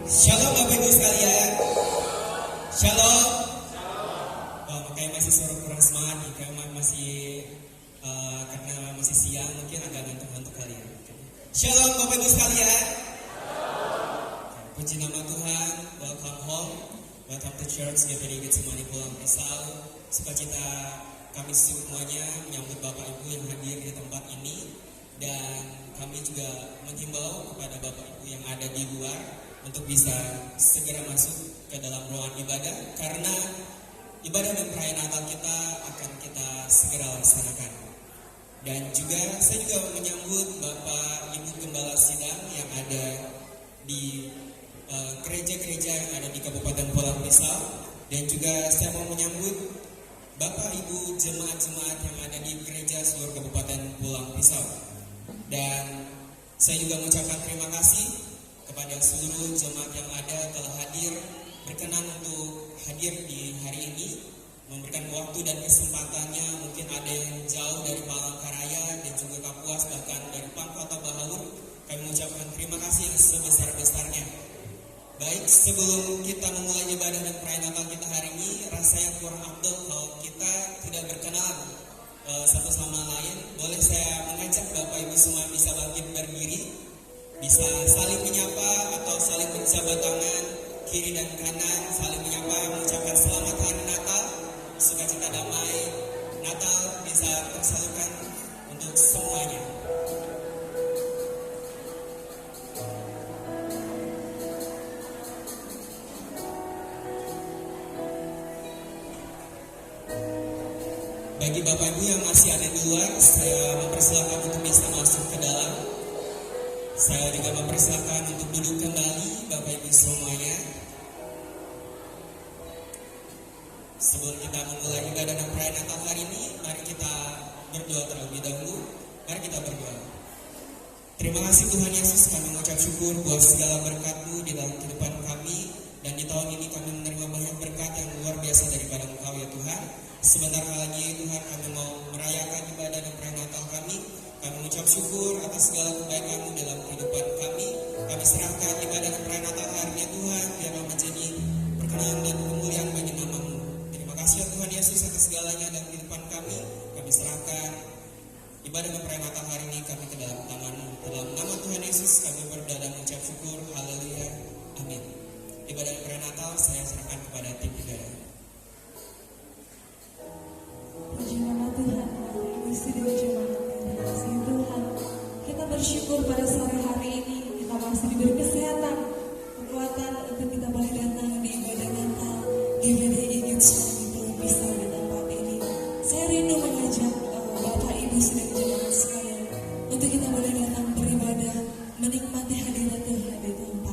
Shalom Bapak Ibu sekalian. Shalom. Oh, makanya masih suara kurang semangat nih, karena masih siang, mungkin agak ngantuk-ngantuk kali ya. Shalom Bapak Ibu sekalian. Puji nama Tuhan. Welcome home. Welcome to church. GPD Getsemani Pulang Pisau. Sukacita kami semuanya menyambut Bapak Ibu yang hadir di tempat ini, dan kami juga menghimbau kepada Bapak Ibu yang ada di luar untuk bisa segera masuk ke dalam ruangan ibadah, karena ibadah dan perayaan Natal kita akan kita segera laksanakan. Dan juga saya juga menyambut Bapak Ibu Gembala Sidang yang ada di gereja-gereja yang ada di Kabupaten Pulang Pisau, dan juga saya mau menyambut Bapak Ibu jemaat-jemaat yang ada di gereja seluruh Kabupaten Pulang Pisau. Dan saya juga mengucapkan terima kasih kepada seluruh jemaat yang ada telah hadir, berkenan untuk hadir di hari ini, memberikan waktu dan kesempatannya. Mungkin ada yang jauh dari Palangkaraya dan juga Kapuas, bahkan dari Pangkal atau Bahaur. Kami mengucapkan terima kasih yang sebesar-besarnya. Baik, sebelum kita memulai ibadah dan perayaan Natal kita hari ini, rasanya kurang afdol kalau kita tidak berkenalan satu sama lain. Boleh saya mengajak Bapak Ibu semua bisa bangkit berdiri, bisa saling menyapa atau saling berjabat tangan kiri dan kanan, saling menyapa, mengucapkan selamat hari Natal, sukacita damai Natal bisa tersalurkan untuk semuanya. Bagi Bapak Ibu yang masih ada di luar, saya mempersilakan untuk bisa masuk ke dalam. Saya juga mempersilakan untuk duduk kembali, Bapak Ibu semuanya. Sebelum kita memulai ibadah dan perayaan Natal hari ini, mari kita berdoa terlebih dahulu. Mari kita berdoa. Terima kasih Tuhan Yesus, kami mengucap syukur buat segala berkat-Mu di dalam kehidupan kami. Dan di tahun ini kami menerima banyak berkat yang luar biasa daripada Engkau ya Tuhan. Sebentar lagi Tuhan kami mau merayakan ibadah dan perayaan Natal kami. Kami mengucap syukur atas segala kebaikan-Mu dalam kehidupan kami. Kami serahkan ibadah dan perayaan Natal hari ini Tuhan, biarlah menjadi perkenan dan kemuliaan bagi nama-Mu. Terima kasih ya Tuhan Yesus atas segalanya dalam kehidupan kami. Kami serahkan ibadah dan perayaan Natal hari ini kami ke dalam tangan-Mu. Dalam nama Tuhan Yesus kami berdoa dan mengucap syukur. Haleluya. Amin. Ibadah dan perayaan Natal saya serahkan kepada tim ibadah. Puji nama Tuhan, isi dan jemaat yang kasih Tuhan. Kita bersyukur pada sore hari ini kita masih diberi kesehatan, kekuatan untuk kita boleh datang di ibadah Natal GPDI Getsemani Pulang Pisau di tempat ini. Saya rindu mengajak Bapak Ibu dan jemaat sekalian untuk kita boleh datang beribadah, menikmati hadirat Tuhan itu.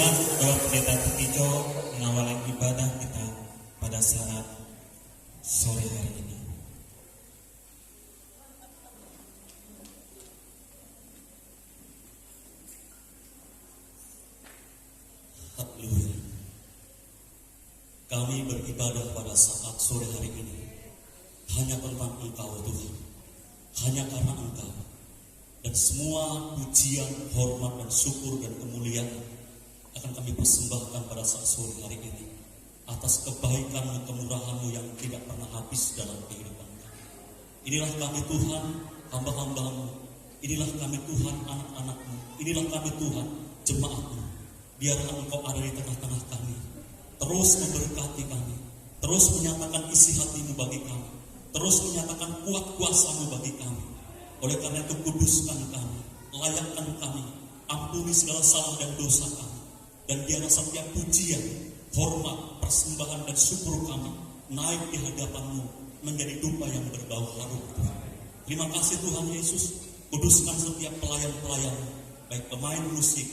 Tuhan, Bapak Pendeta Titico mengawali ibadah kita pada saat sore hari ini. Haleluya. Kami beribadah pada saat sore hari ini hanya tentang Engkau Tuhan, hanya karena Engkau. Dan semua pujian, hormat, dan syukur dan kemuliaan akan kami persembahkan pada saat sore hari ini atas kebaikan dan kemurahan-Mu yang tidak pernah habis dalam kehidupan kami. Inilah kami Tuhan, hamba-hamba-Mu. Inilah kami Tuhan, anak-anak-Mu. Inilah kami Tuhan, jemaat-Mu. Biarlah Engkau ada di tengah-tengah kami, terus memberkati kami, terus menyatakan isi hati-Mu bagi kami, terus menyatakan kuat kuasa-Mu bagi kami. Oleh karena itu kuduskan kami, layakkan kami, ampuni segala salah dan dosa kami, dan biarlah setiap pujian, hormat, persembahan dan syukur kami naik di hadapan-Mu menjadi dupa yang berbau harum Tuhan. Terima kasih Tuhan Yesus, kuduskan setiap pelayan-pelayan, baik pemain musik,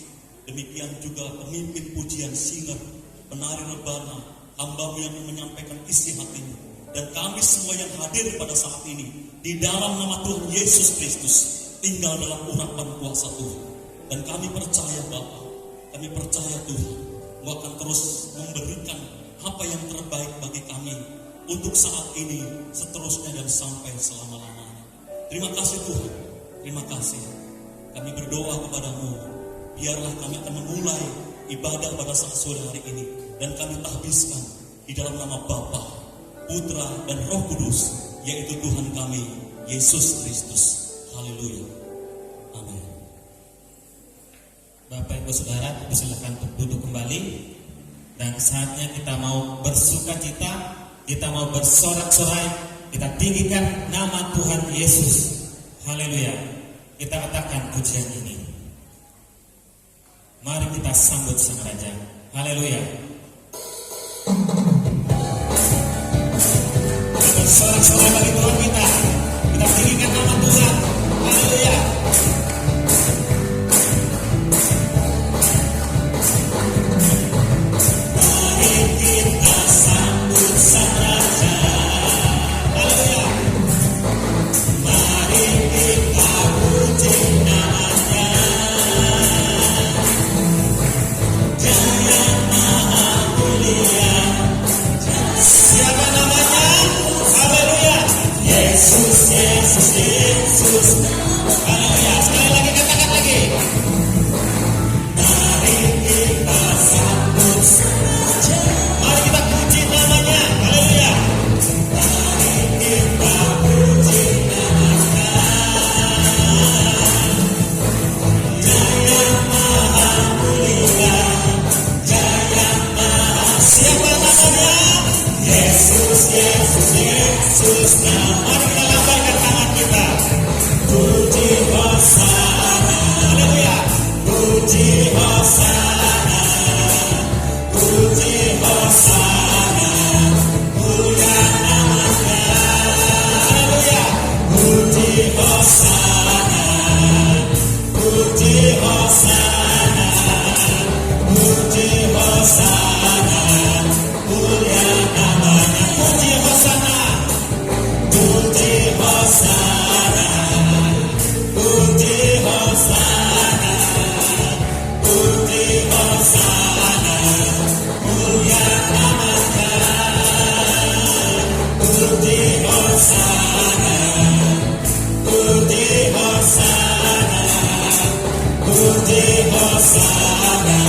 demikian juga pemimpin pujian singer, penari rebana, hamba-Mu yang menyampaikan isi hati-Mu. Dan kami semua yang hadir pada saat ini di dalam nama Tuhan Yesus Kristus tinggal dalam urapan kuasa Tuhan. Dan kami percaya Bapa, kami percaya Tuhan, Mu akan terus memberikan apa yang terbaik bagi kami untuk saat ini, seterusnya dan sampai selama-lamanya. Terima kasih Tuhan, terima kasih. Kami berdoa kepada-Mu, biarlah kami akan memulai ibadah pada saat sore hari ini, dan kami tahbiskan di dalam nama Bapa, Putra dan Roh Kudus, yaitu Tuhan kami, Yesus Kristus. Haleluya. Amin. Bapak Ibu Saudara, silakan untuk duduk kembali. Dan saatnya kita mau bersuka cita, kita mau bersorak-sorai, kita tinggikan nama Tuhan Yesus. Haleluya. Kita katakan pujian ini. Mari kita sambut Sang Raja. Haleluya. Sorak-sorai bagi Tuhan kita. Kita tinggikan nama Tuhan. Haleluya. Mari kita sambut Sang Raja. Haleluya. Mari kita puji namanya. Jaya Maha Mulia. Siapa namanya? Haleluya. Yesus, Yesus, Yesus. Haleluya. Sekali lagi katakan lagi. Mari kita sambut saja. Mari kita puji namanya. Haleluya. Mari kita puji namanya. Jaya Maha Mulia. Jaya Maha. Siapa namanya? Yesus, Yesus, Yesus. Mari kita lambaikan tangan kita. Puji Hosana. Haleluya. Puji Hosana. Puji Hosana. Mulia namanya. Haleluya. Puji Hosana. Puji Hosana. Puji Hosana. Mulia namanya. Puji Hosana. Puji Hosana. Puji Hosana. Puji Hosana. Mulia namanya. Puji Hosana. Puji Hosana. Puji Hosana.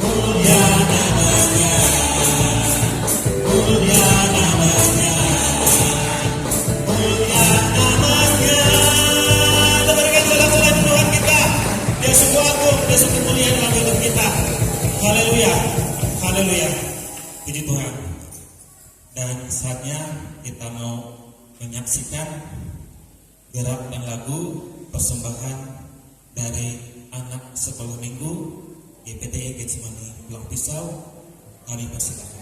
Mulia namanya. Mulia namanya. Mulia namanya. Kita berikan salam-salam Tuhan kita. Dia sungguh agung, dia sungguh mulia dalam hidup kita. Haleluya. Haleluya. Puji Tuhan. Dan saatnya kita mau menyaksikan gerak dan lagu persembahan dari anak 10 minggu GPT Getsemani Pulang Pisau. Kami persilakan.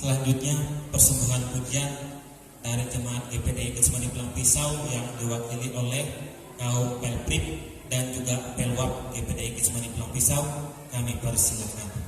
Selanjutnya persembahan pujian dari jemaat GPDI Getsemani Pulang Pisau yang diwakili oleh kaum Pelprip dan juga Pelwap GPDI Getsemani Pulang Pisau, kami persilakan.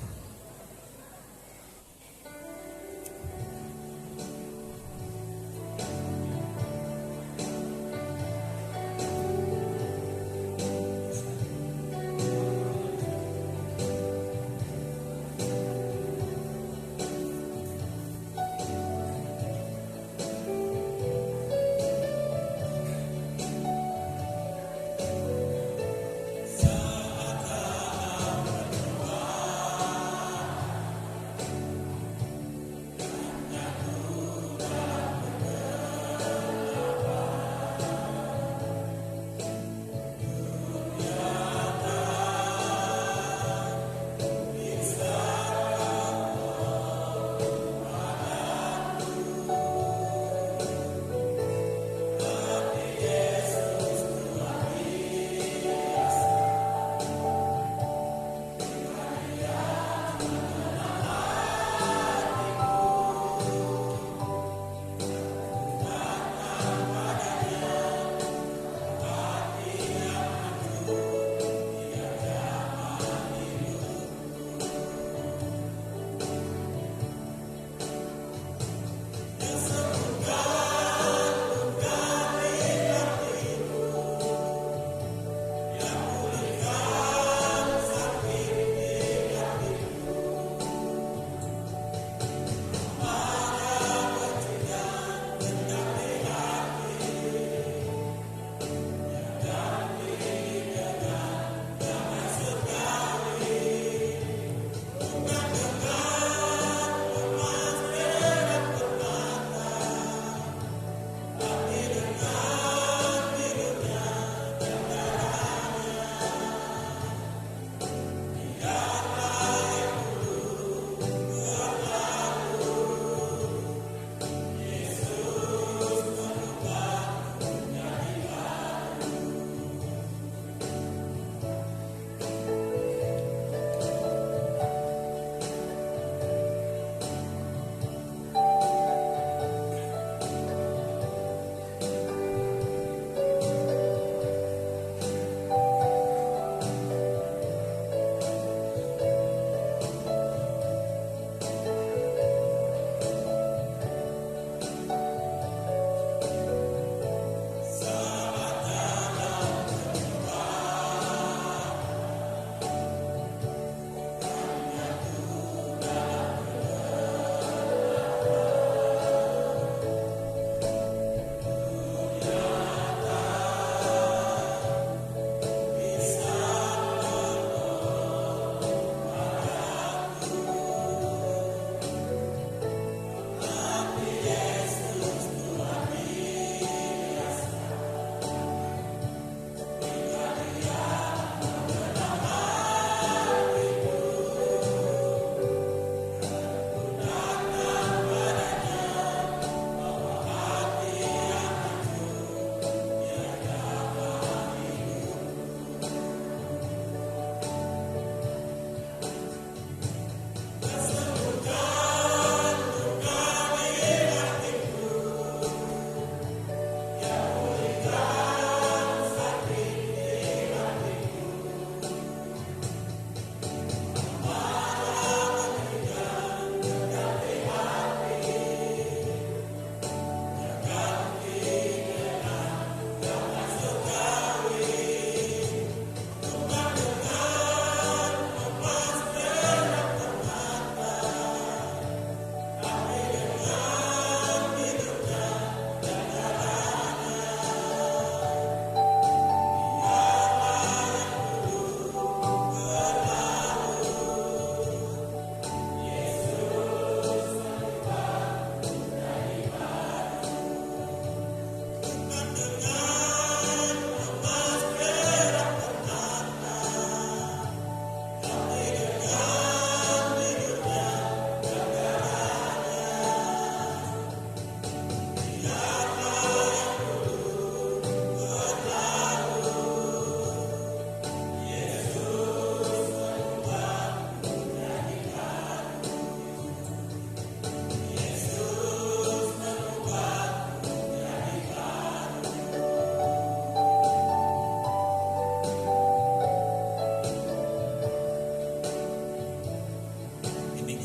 Saat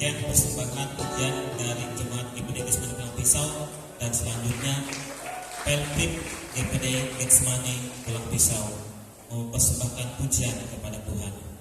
demikian persembahan pujian dari jemaat GPD Getsemani Pulang Pisau, dan selanjutnya Pelprik GPD Getsemani Pulang Pisau mempersembahkan pujian kepada Tuhan.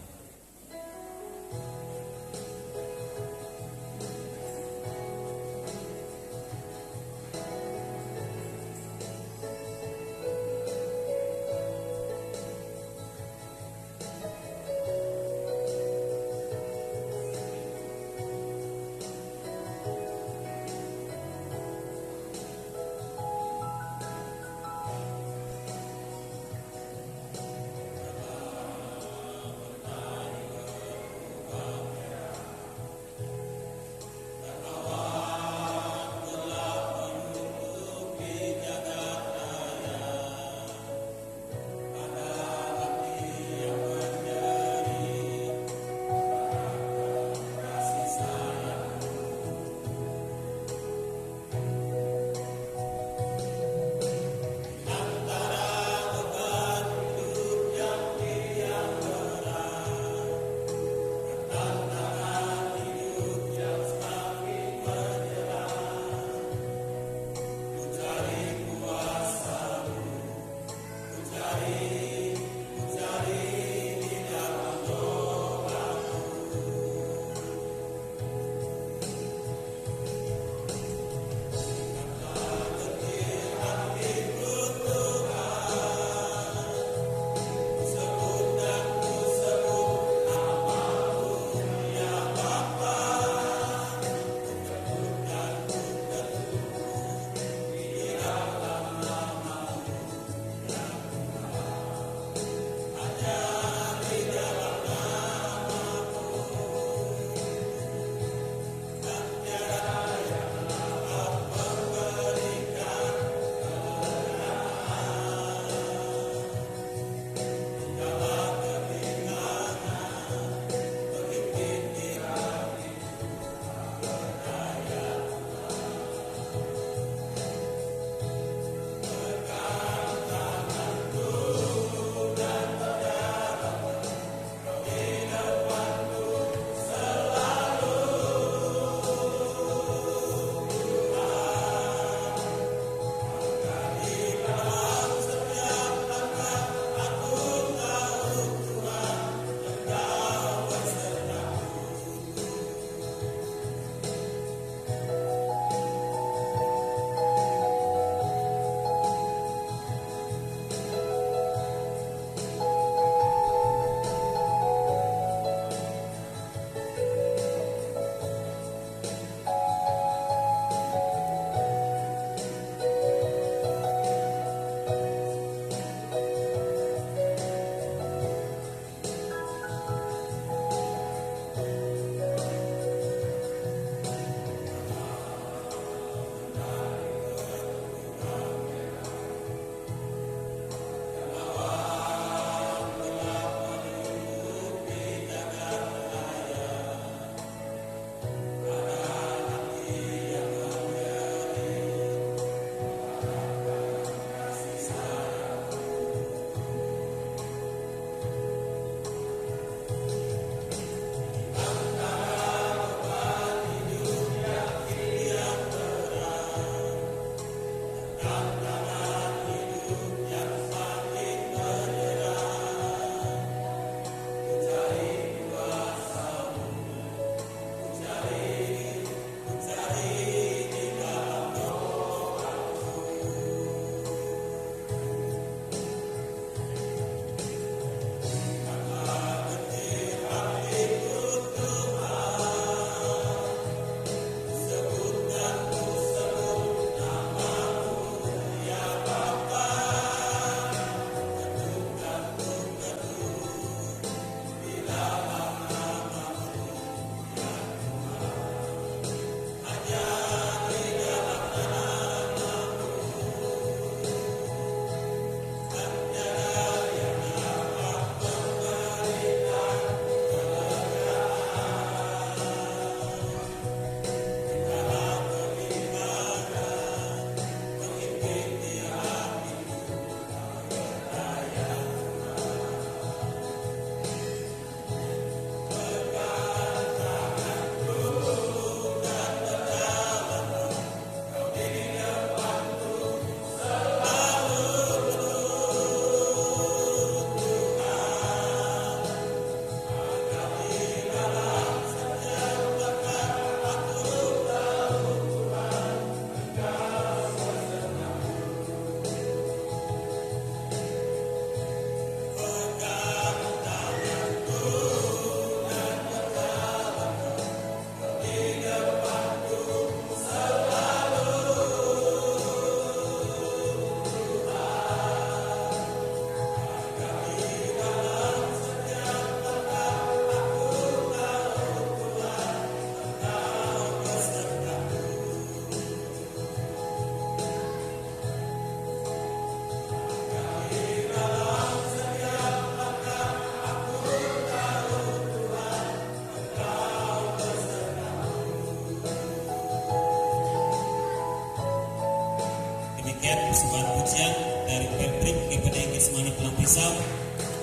GPD Getsemani Pulang Pisau,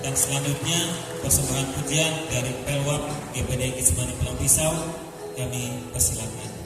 dan selanjutnya persembahan pujian dari Pelwap GPD Getsemani Pulang Pisau. Kami persilakan.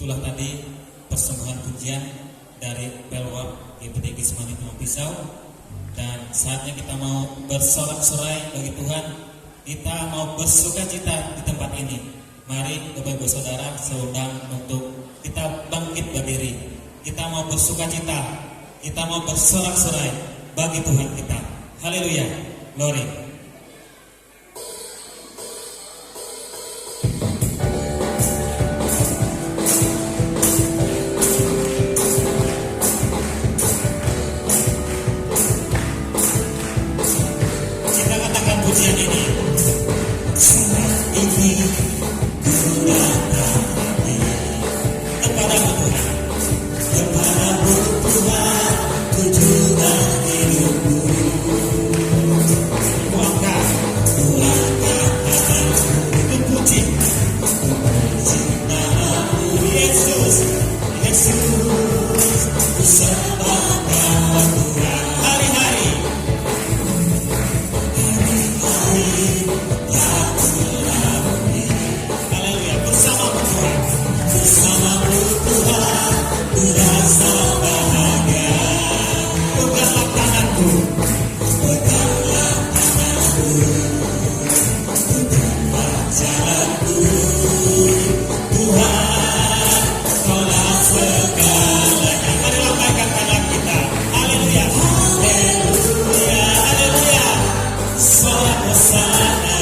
Itulah tadi persembahan pujian dari Pelwap GPD Getsemani Pulang Pisau. Dan saatnya kita mau bersorak-sorai bagi Tuhan. Kita mau bersukacita di tempat ini. Mari Bapak Ibu Saudara, saya undang untuk kita bangkit berdiri. Kita mau bersukacita, kita mau bersorak-sorai bagi Tuhan kita. Haleluya, glory. Kita katakan pujian ini. Saat ini ku datang kepadamu Tuhan, kepadamu Tuhan, tujuan hidupku. Kuangkat tanganku untuk puji namamu Yesus, Yesus, ku sembah Kau Tuhan. Hari-hari haleluya, bersamamu Tuhan, bersamamu Tuhan, ku rasa bahagia. Peganglah tanganku, peganglah tanganku, peganglah jalanku. Tuhan, Kaulah segalanya. Mari lambaikan tangan kita. Haleluya, haleluya, haleluya. Sorak hosana.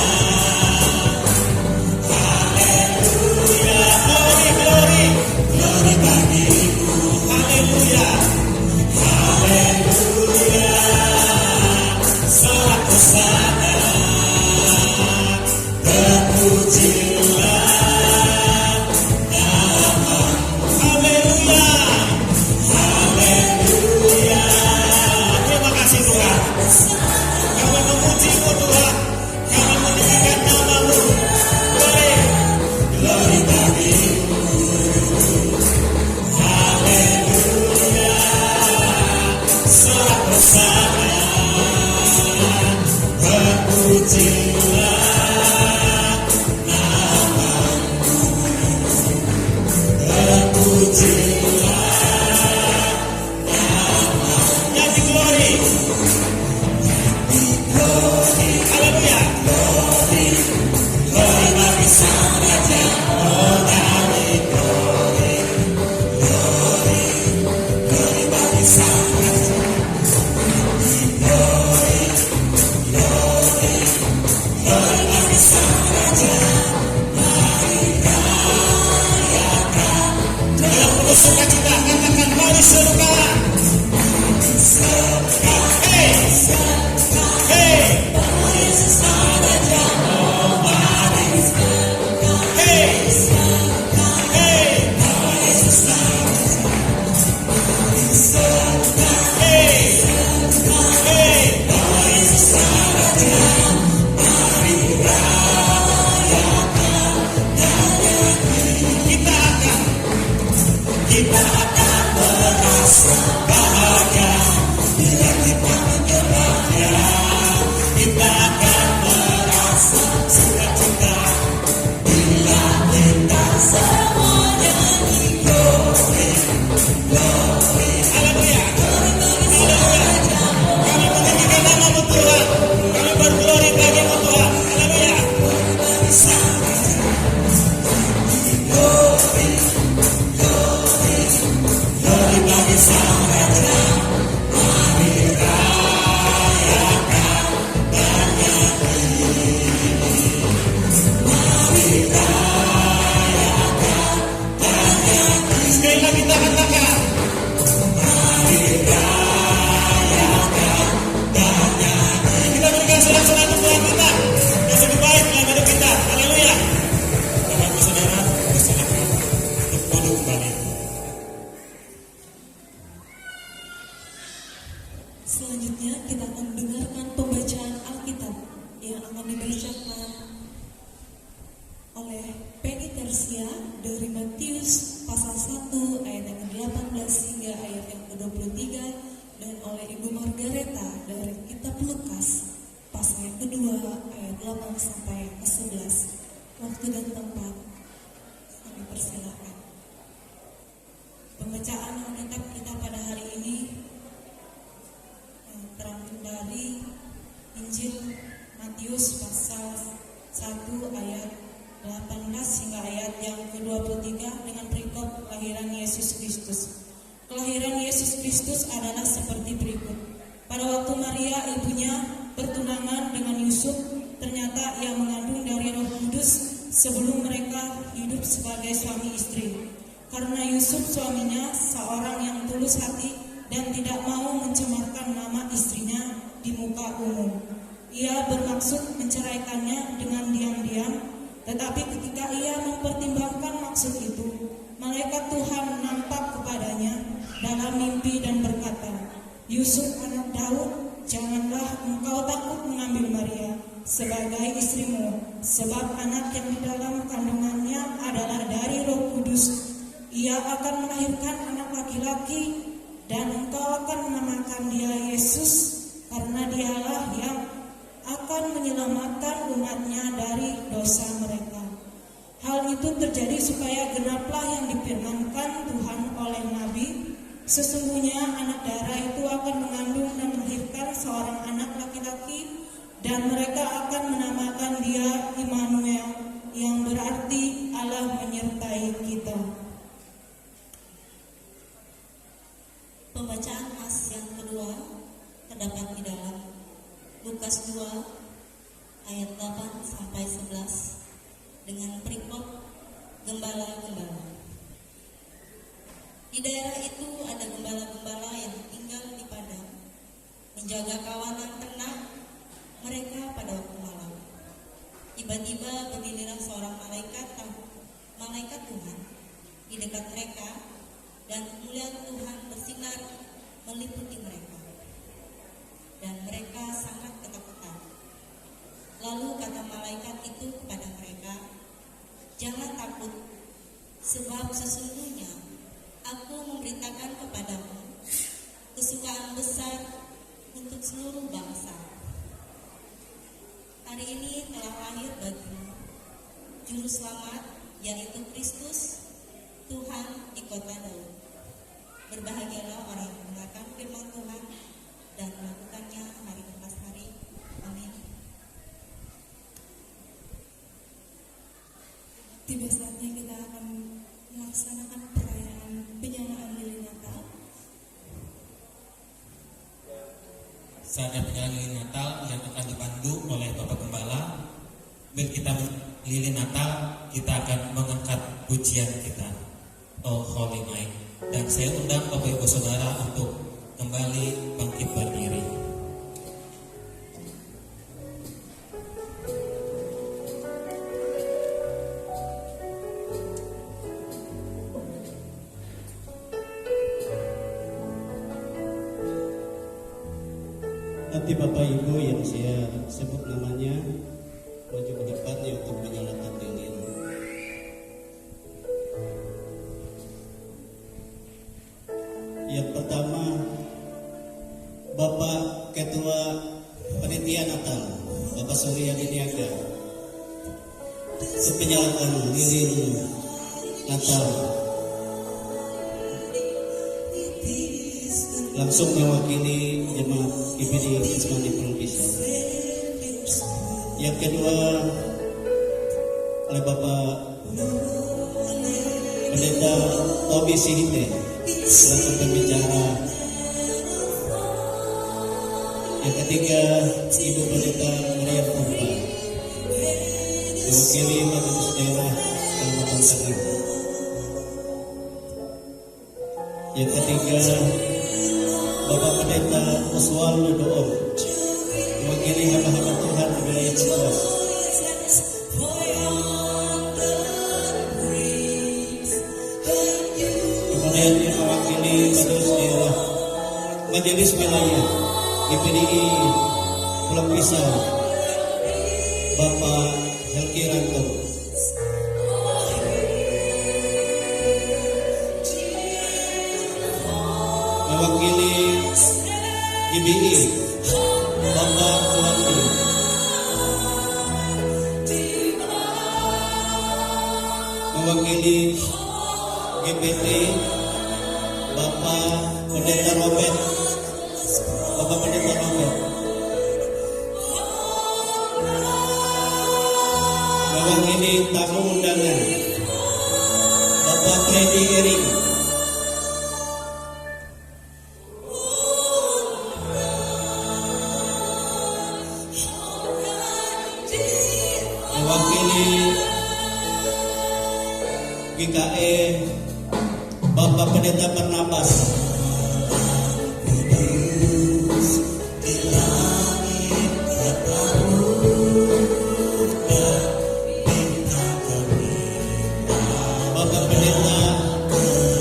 Haleluya, glory, glory, glory bagimu. Haleluya, haleluya. Sorak hosana. Terpujilah namamu. Haleluya, haleluya. Terima kasih Tuhan. Kami memujimu Tuhan, kami meninggikan namamu. Glory, glory bagimu. Haleluya, sorak hosana. Terpujilah namamu, terpujilah namamu. Nyanyi glory. Glory, haleluya, glory, glory bagi Sang Raja. Oh, nyanyi glory, glory, glory bagi Sang Raja. Glory, glory, glory bagi Sang Raja. Mari rayakan dengan penuh sukacita, katakan mari serukan. Hey, hey, Yesus Raja. Oh, mari. Hey, hey, Yesus Raja. Hey, hey, Yesus Raja. Mari rayakan kita akan merasa bahagia bila kita menyembahnya. Kita akan merasa sukacita bila kita semua nyanyi glory, glory. Haleluya, haleluya. Kami meninggikan namamu Tuhan, kami berglory bagimu Tuhan. Haleluya. Glory, glory, glory bagi Sang Raja. Mari rayakan dan nyanyi. Mari rayakan dan nyanyi. Sekali lagi kita katakan. Mari rayakan dan nyanyi. Kita berikan sorak-sorai untuk Tuhan kita yang lebih baik dalam hidup kita. Haleluya. Bapak Ibu Saudara, persilakan untuk duduk kembali. Selanjutnya kita akan mendengarkan pembacaan Alkitab yang akan dibacakan oleh Penny Tersia dari Matius pasal 1 ayat yang ke-18 hingga ayat yang ke-23 dan oleh Ibu Margareta dari Kitab Lukas pasal yang kedua ayat 8 sampai yang ke-11. Waktu dan tempat kami persilakan. Pembacaan Alkitab kita pada hari ini terambil dari Injil Matius pasal 1 ayat 18 hingga ayat yang ke-23 dengan perikop kelahiran Yesus Kristus. Kelahiran Yesus Kristus adalah seperti berikut. Pada waktu Maria ibunya bertunangan dengan Yusuf, ternyata ia mengandung dari Roh Kudus sebelum mereka hidup sebagai suami istri. Karena Yusuf suaminya seorang yang tulus hati dan tidak mau mencemarkan nama istrinya di muka umum. Ia bermaksud menceraikannya dengan diam-diam, tetapi ketika ia mempertimbangkan maksud itu, malaikat Tuhan nampak kepadanya dalam mimpi dan berkata, "Yusuf anak Daud, janganlah engkau takut mengambil Maria sebagai istrimu, sebab anak yang di dalam kandungannya adalah dari Roh Kudus. Ia akan melahirkan anak laki-laki dan engkau akan menamakan dia Yesus, karena dialah yang akan menyelamatkan umatnya dari dosa mereka." Hal itu terjadi supaya genaplah yang difirmankan Tuhan oleh Nabi, "Sesungguhnya anak darah itu akan mengandung dan melahirkan seorang anak laki-laki, dan mereka akan menamakan dia Immanuel," yang berarti Allah menyertai kita. Pembacaan khas yang kedua terdapat di dalam Lukas 2 ayat 8 sampai 11 dengan perikop gembala-gembala. Di daerah itu ada gembala-gembala yang tinggal di padang, menjaga kawanan ternak mereka pada waktu malam. Tiba-tiba berdirilah seorang malaikat Tuhan di dekat mereka, dan kemuliaan Tuhan bersinar meliputi mereka, dan mereka sangat ketakutan. Lalu kata malaikat itu kepada mereka, "Jangan takut, sebab sesungguhnya aku memberitakan kepadamu kesukaan besar untuk seluruh bangsa. Hari ini telah lahir bagimu Juru Selamat, yaitu Kristus Tuhan di kota Daud. Berbahagialah orang yang mendengarkan firman Tuhan dan melakukannya hari lepas hari. Amin." Tiba saatnya kita akan melaksanakan perayaan penyalaan lilin Natal. Saatnya penyalaan lilin Natal yang akan dipandu oleh Bapak Gembala. Bila kita lilin Natal, kita akan mengangkat pujian kita, "Oh Holy Night." Dan saya undang Bapak Ibu Saudara untuk kembali bangkit berdiri. Nanti Bapak Ibu yang saya sebut namanya maju ke depan ya untuk menyalakan lilin. Yang pertama, Bapak Ketua Panitia Natal, Bapak Suryadi Niaga, untuk menyalakan lilin Natal. Langsung mewakili jemaat GPD Kismani Pengpisah. Yang kedua, oleh Bapak Pendeta Tobi Sihite selaku pembicara. Yang ketiga, Ibu Pendeta Maria Purba mewakili Majelis Daerah Kalimantan Tengah. Yang ketiga, Bapak Pendeta Oswaldo Doom mewakili hamba-hamba Tuhan di wilayah Cipuas. Kemudian yang mewakili Majelis Wilayah GPDI Pulau Pisau, Bapak Helki Ranto. Mewakili GBI Bapak Tuandi. Mewakili GPT Bapak Pendeta Robert. Bapak Pendeta Robert. Mewakili tamu undangan Bapak Freddy Ering. Mewakili GKE Bapak Pendeta Barnabas. Bapak Pendeta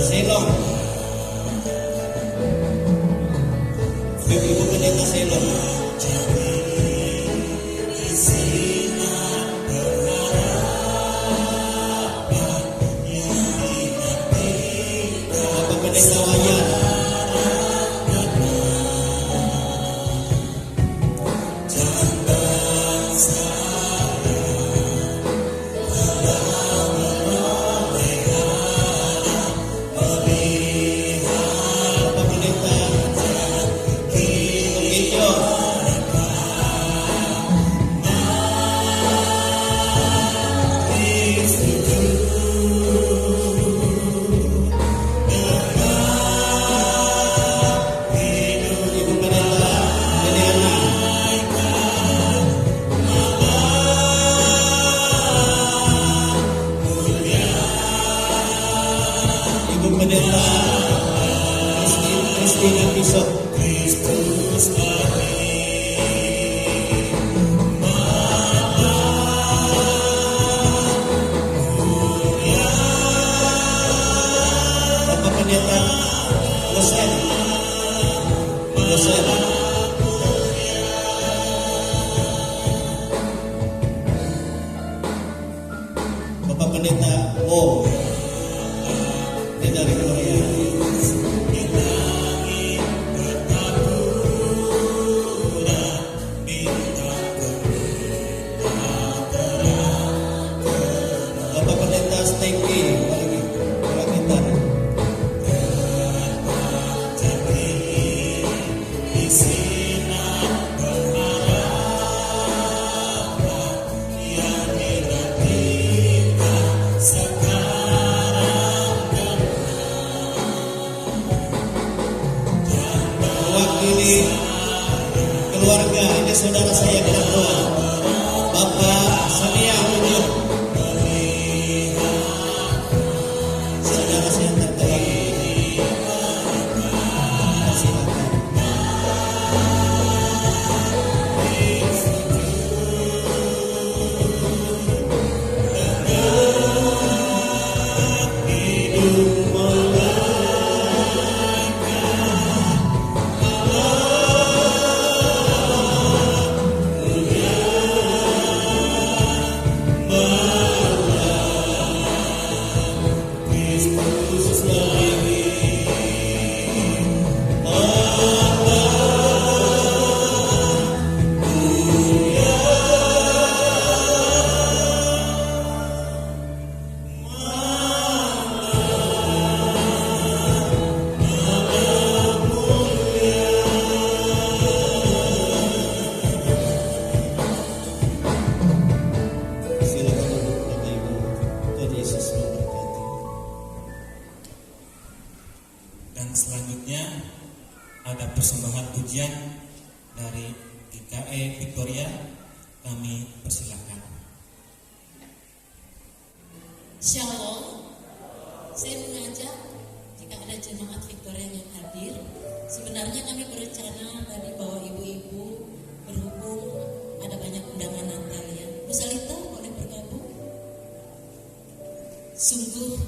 Selong. Ibu Pendeta Selong. Bapak Pendeta Wayan. Bapak Pendeta Tukijo. Ibu Pendeta Eliana. Ibu Pendeta Kristina Pisok. Bapak Pendeta Dosen. Bapak Pendeta O. Pendeta Victoria. Bapak Pendeta Stengki. Perakitan. Mewakili keluarga, ini saudara saya kedua, Bapak Sania Wujud. Saudara saya terkait. Silakan. Silakan duduk Bapak Ibu. Tuhan Yesus memberkati. Dan selanjutnya ada persembahan pujian dari GKE Victoria. Kami persilakan. Shalom. Saya mengajak jika ada jemaat Victoria yang hadir. Sebenarnya kami berencana tadi bawa ibu-ibu, berhubung ada banyak undangan Natal ya. Bu Salita boleh bergabung. Sungguh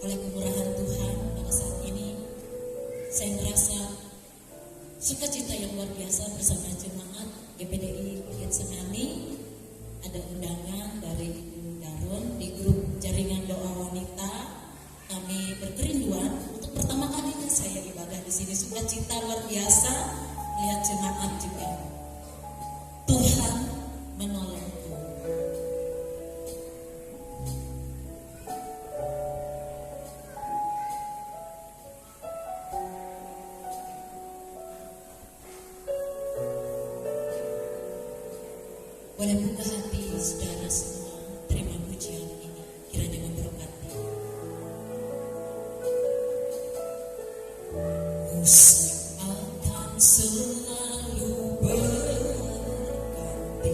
oleh kemurahan Tuhan pada saat ini saya merasa sukacita yang luar biasa bersama jemaat GPDI Getsemani. Ada undangan dari Ibu Darun di grup jaringan doa wanita. Kami berkerinduan untuk pertama kalinya saya ibadah di sini. Sukacita luar biasa lihat jemaat juga. Tuhan menolongku. Boleh buka hati saudara semua, terima pujian ini, kiranya memberkati. Musik akan selalu berganti,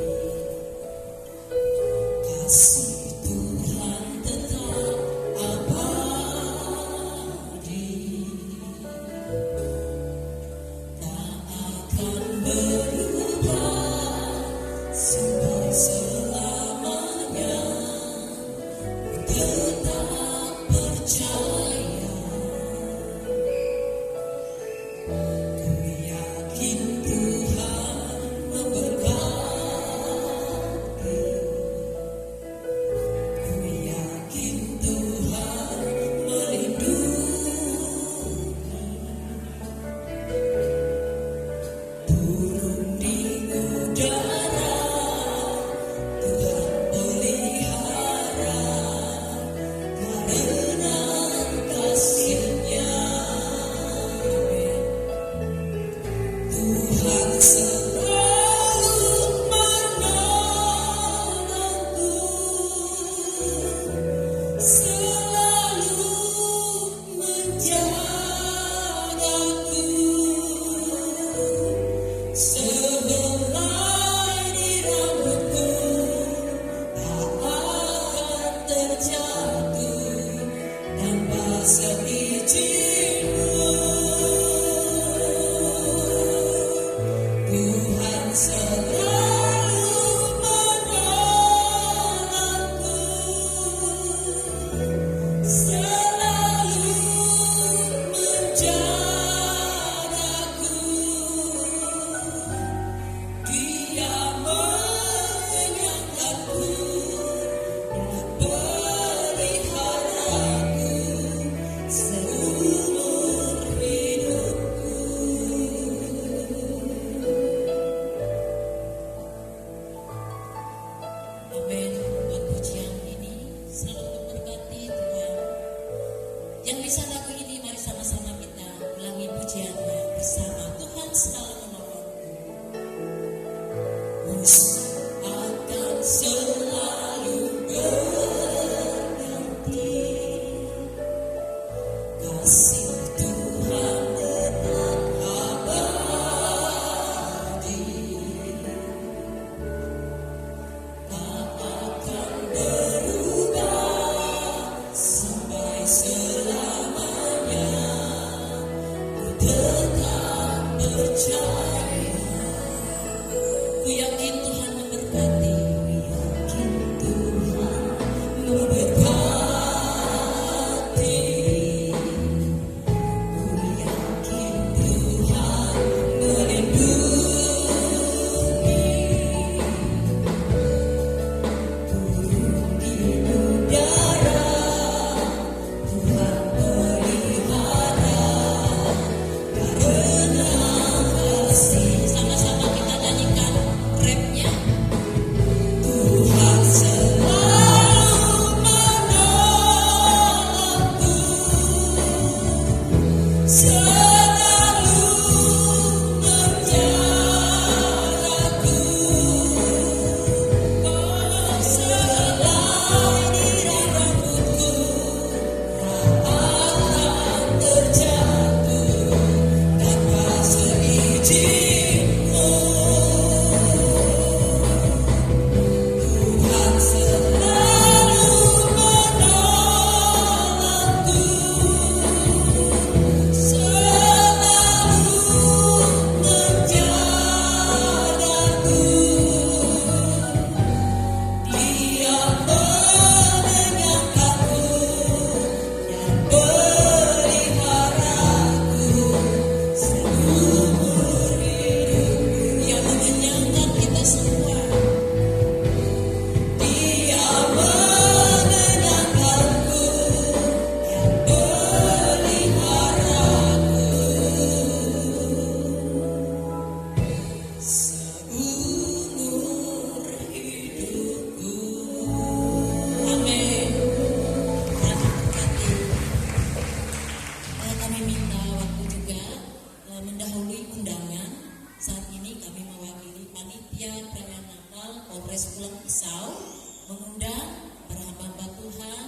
kasih Tuhan tetap abadi, tak akan berubah sampai selamanya. Tetap percaya, ku yakin Tuhan memberkati, ku yakin Tuhan melindungi. Burung di udara Tuhan pelihara, karena kasih-Nya. Tuhan selalu menolongku, selalu menjagaku. Sehelai di rambutku tak akan terjatuh tanpa seizin-Mu. Tuhan selalu menolongku, selalu menjagaku. Dia mengenyangkanku dan peliharaku seumur hidupku. Amin. Buat pujian ini selalu memberkati Tuhan. Yang bisa lagu ini, mari sama-sama kita ulangi pujiannya bersama. Tuhan selalu menolongku. Musik akan selalu berganti, kasih Tuhan tetap abadi, tak akan berubah sampai selamanya. Ku tetap percaya, ku yakin Tuhan memberkati, ku yakin Tuhan memberkati, ku yakin Tuhan melindungi. Burung di udara Tuhan pelihara, karena kasih. Sama-sama kita nyanyikan rapnya. Tuhan selalu menolongku, selalu menjagaku. Oh, sehelai di rambutku tak akan terjatuh tanpa seizin-Mu. Tuhan selalu menolongku, selalu menjagaku. Dia mengenyangkanku dan peliharaku seumur hidupku. Dia mengenyangkan kita semua. Dia mengenyangkanku dan peliharaku seumur hidupku. Amin. Tuhan memberkati. Kami minta waktu juga mendahului undangan Saat ini kami mewakili panitia perayaan Natal Polres Pulang Pisau mengundang para hamba Tuhan,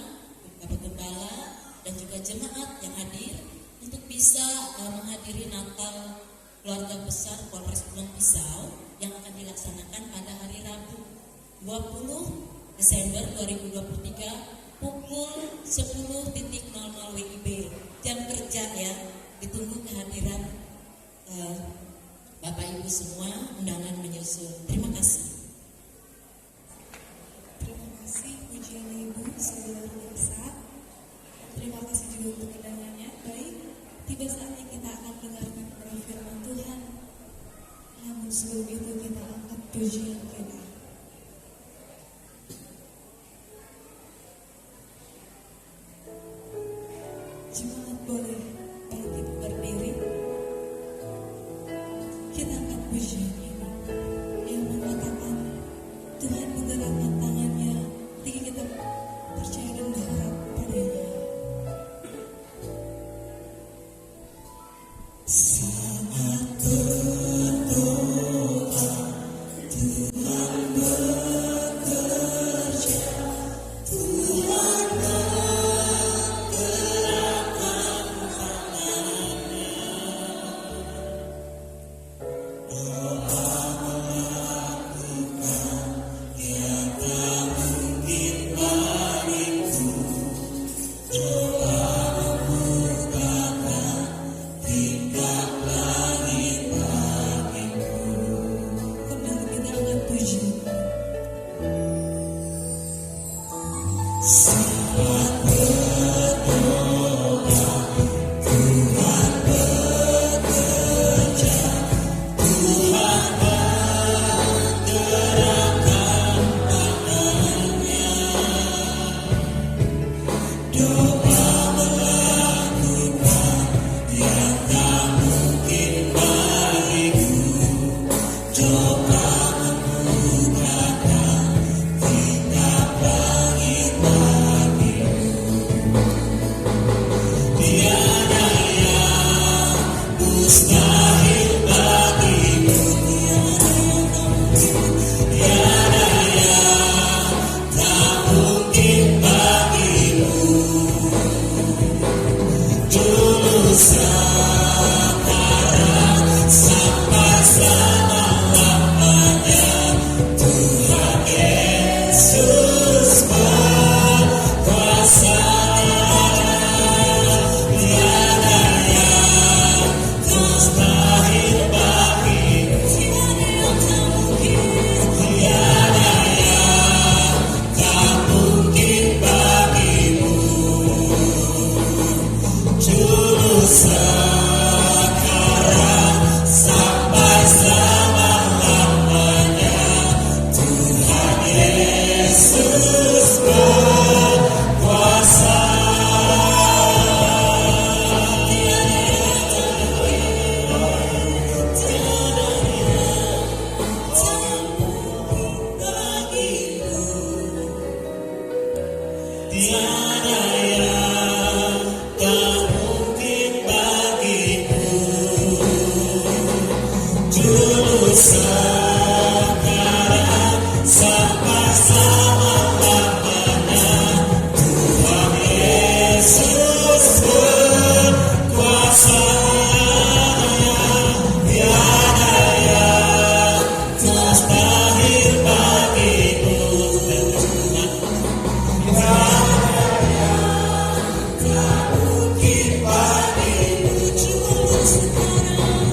Bapak Gembala dan juga jemaat yang hadir untuk bisa menghadiri Natal keluarga besar Polres Pulang Pisau yang akan dilaksanakan pada hari Rabu 20 Desember 2023 pukul 10.00 WIB, jam kerja ya. Ditunggu kehadiran Bapak Ibu semua, undangan menyusul. Terima kasih. Terima kasih pujian Ibu sudah luar biasa. Terima kasih juga untuk undangannya. Baik, tiba saatnya kita akan dengarkan dari firman Tuhan. Namun sebelum itu kita angkat pujian kita. Jemaat boleh bangkit berdiri. Kita angkat pujian ini yang mengatakan Tuhan menggerakkan tangannya ketika kita percaya dan berharap padanya. Saat berdoa Tuhan bekerja, Tuhan menggerakkan tangannya. Doa melakukan yang tak mungkin bagiku. Doa membukakan tingkap langit bagiku. Kembali kita angkat pujian. Saat berdoa Tuhan bekerja, Tuhan menggerakkan tangannya. Doa melakukan yang tak mungkin bagiku. Doa membukakan tingkap langit bagiku. Tiada yang mustahil bagimu. Tiada yang tak mungkin bagimu. Dulu sekarang sampai selama-lamanya Tuhan Yesus berkuasa. Tiada yang mustahil bagimu. Tiada yang tak mungkin bagimu. Dulu sekarang sampai selama-lamanya Tuhan Yesus berkuasa. Tiada yang tak mungkin bagimu. Dulu sekarang sampai selama-lamanya Tuhan Yesus berkuasa. Tiada yang mustahil bagimu. Tak mungkin bagimu. Dulu sekarang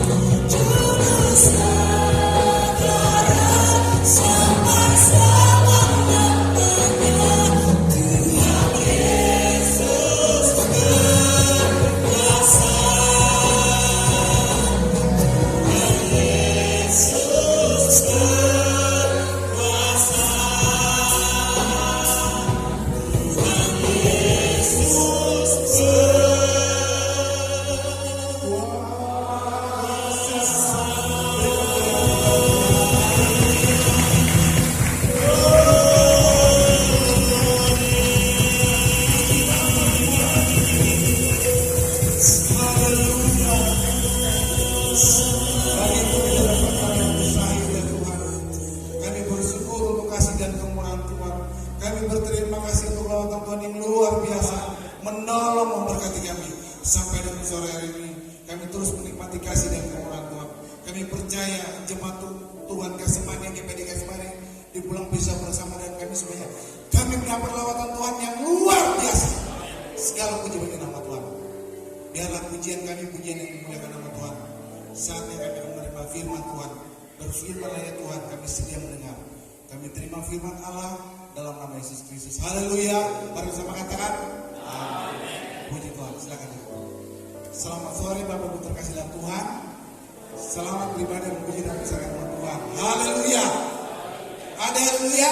Tuhan yang luar biasa, menolong, memberkati kami. Sampai dengan sore hari ini, kami terus menikmati kasih dan kemurahan Tuhan. Kami percaya jemaat Tuhan Kasmani, GPD Kasmani di Pulang Pisau bersama dengan kami semuanya. Kami mendapat lawatan Tuhan yang luar biasa. Segala puji bagi nama Tuhan. Biarlah pujian kami pujian yang memuliakan nama Tuhan. Saatnya kami menerima firman Tuhan. Berfirmanlah ya Tuhan, kami sedia mendengar. Kami terima firman Allah dalam nama Yesus Kristus. Haleluya. Mari bersama katakan amin. Puji Tuhan. Silakan. Selamat sore Bapak Ibu terkasih dalam Tuhan. Selamat beribadah dan puji dan besar nama Tuhan. Haleluya. Ada haleluya.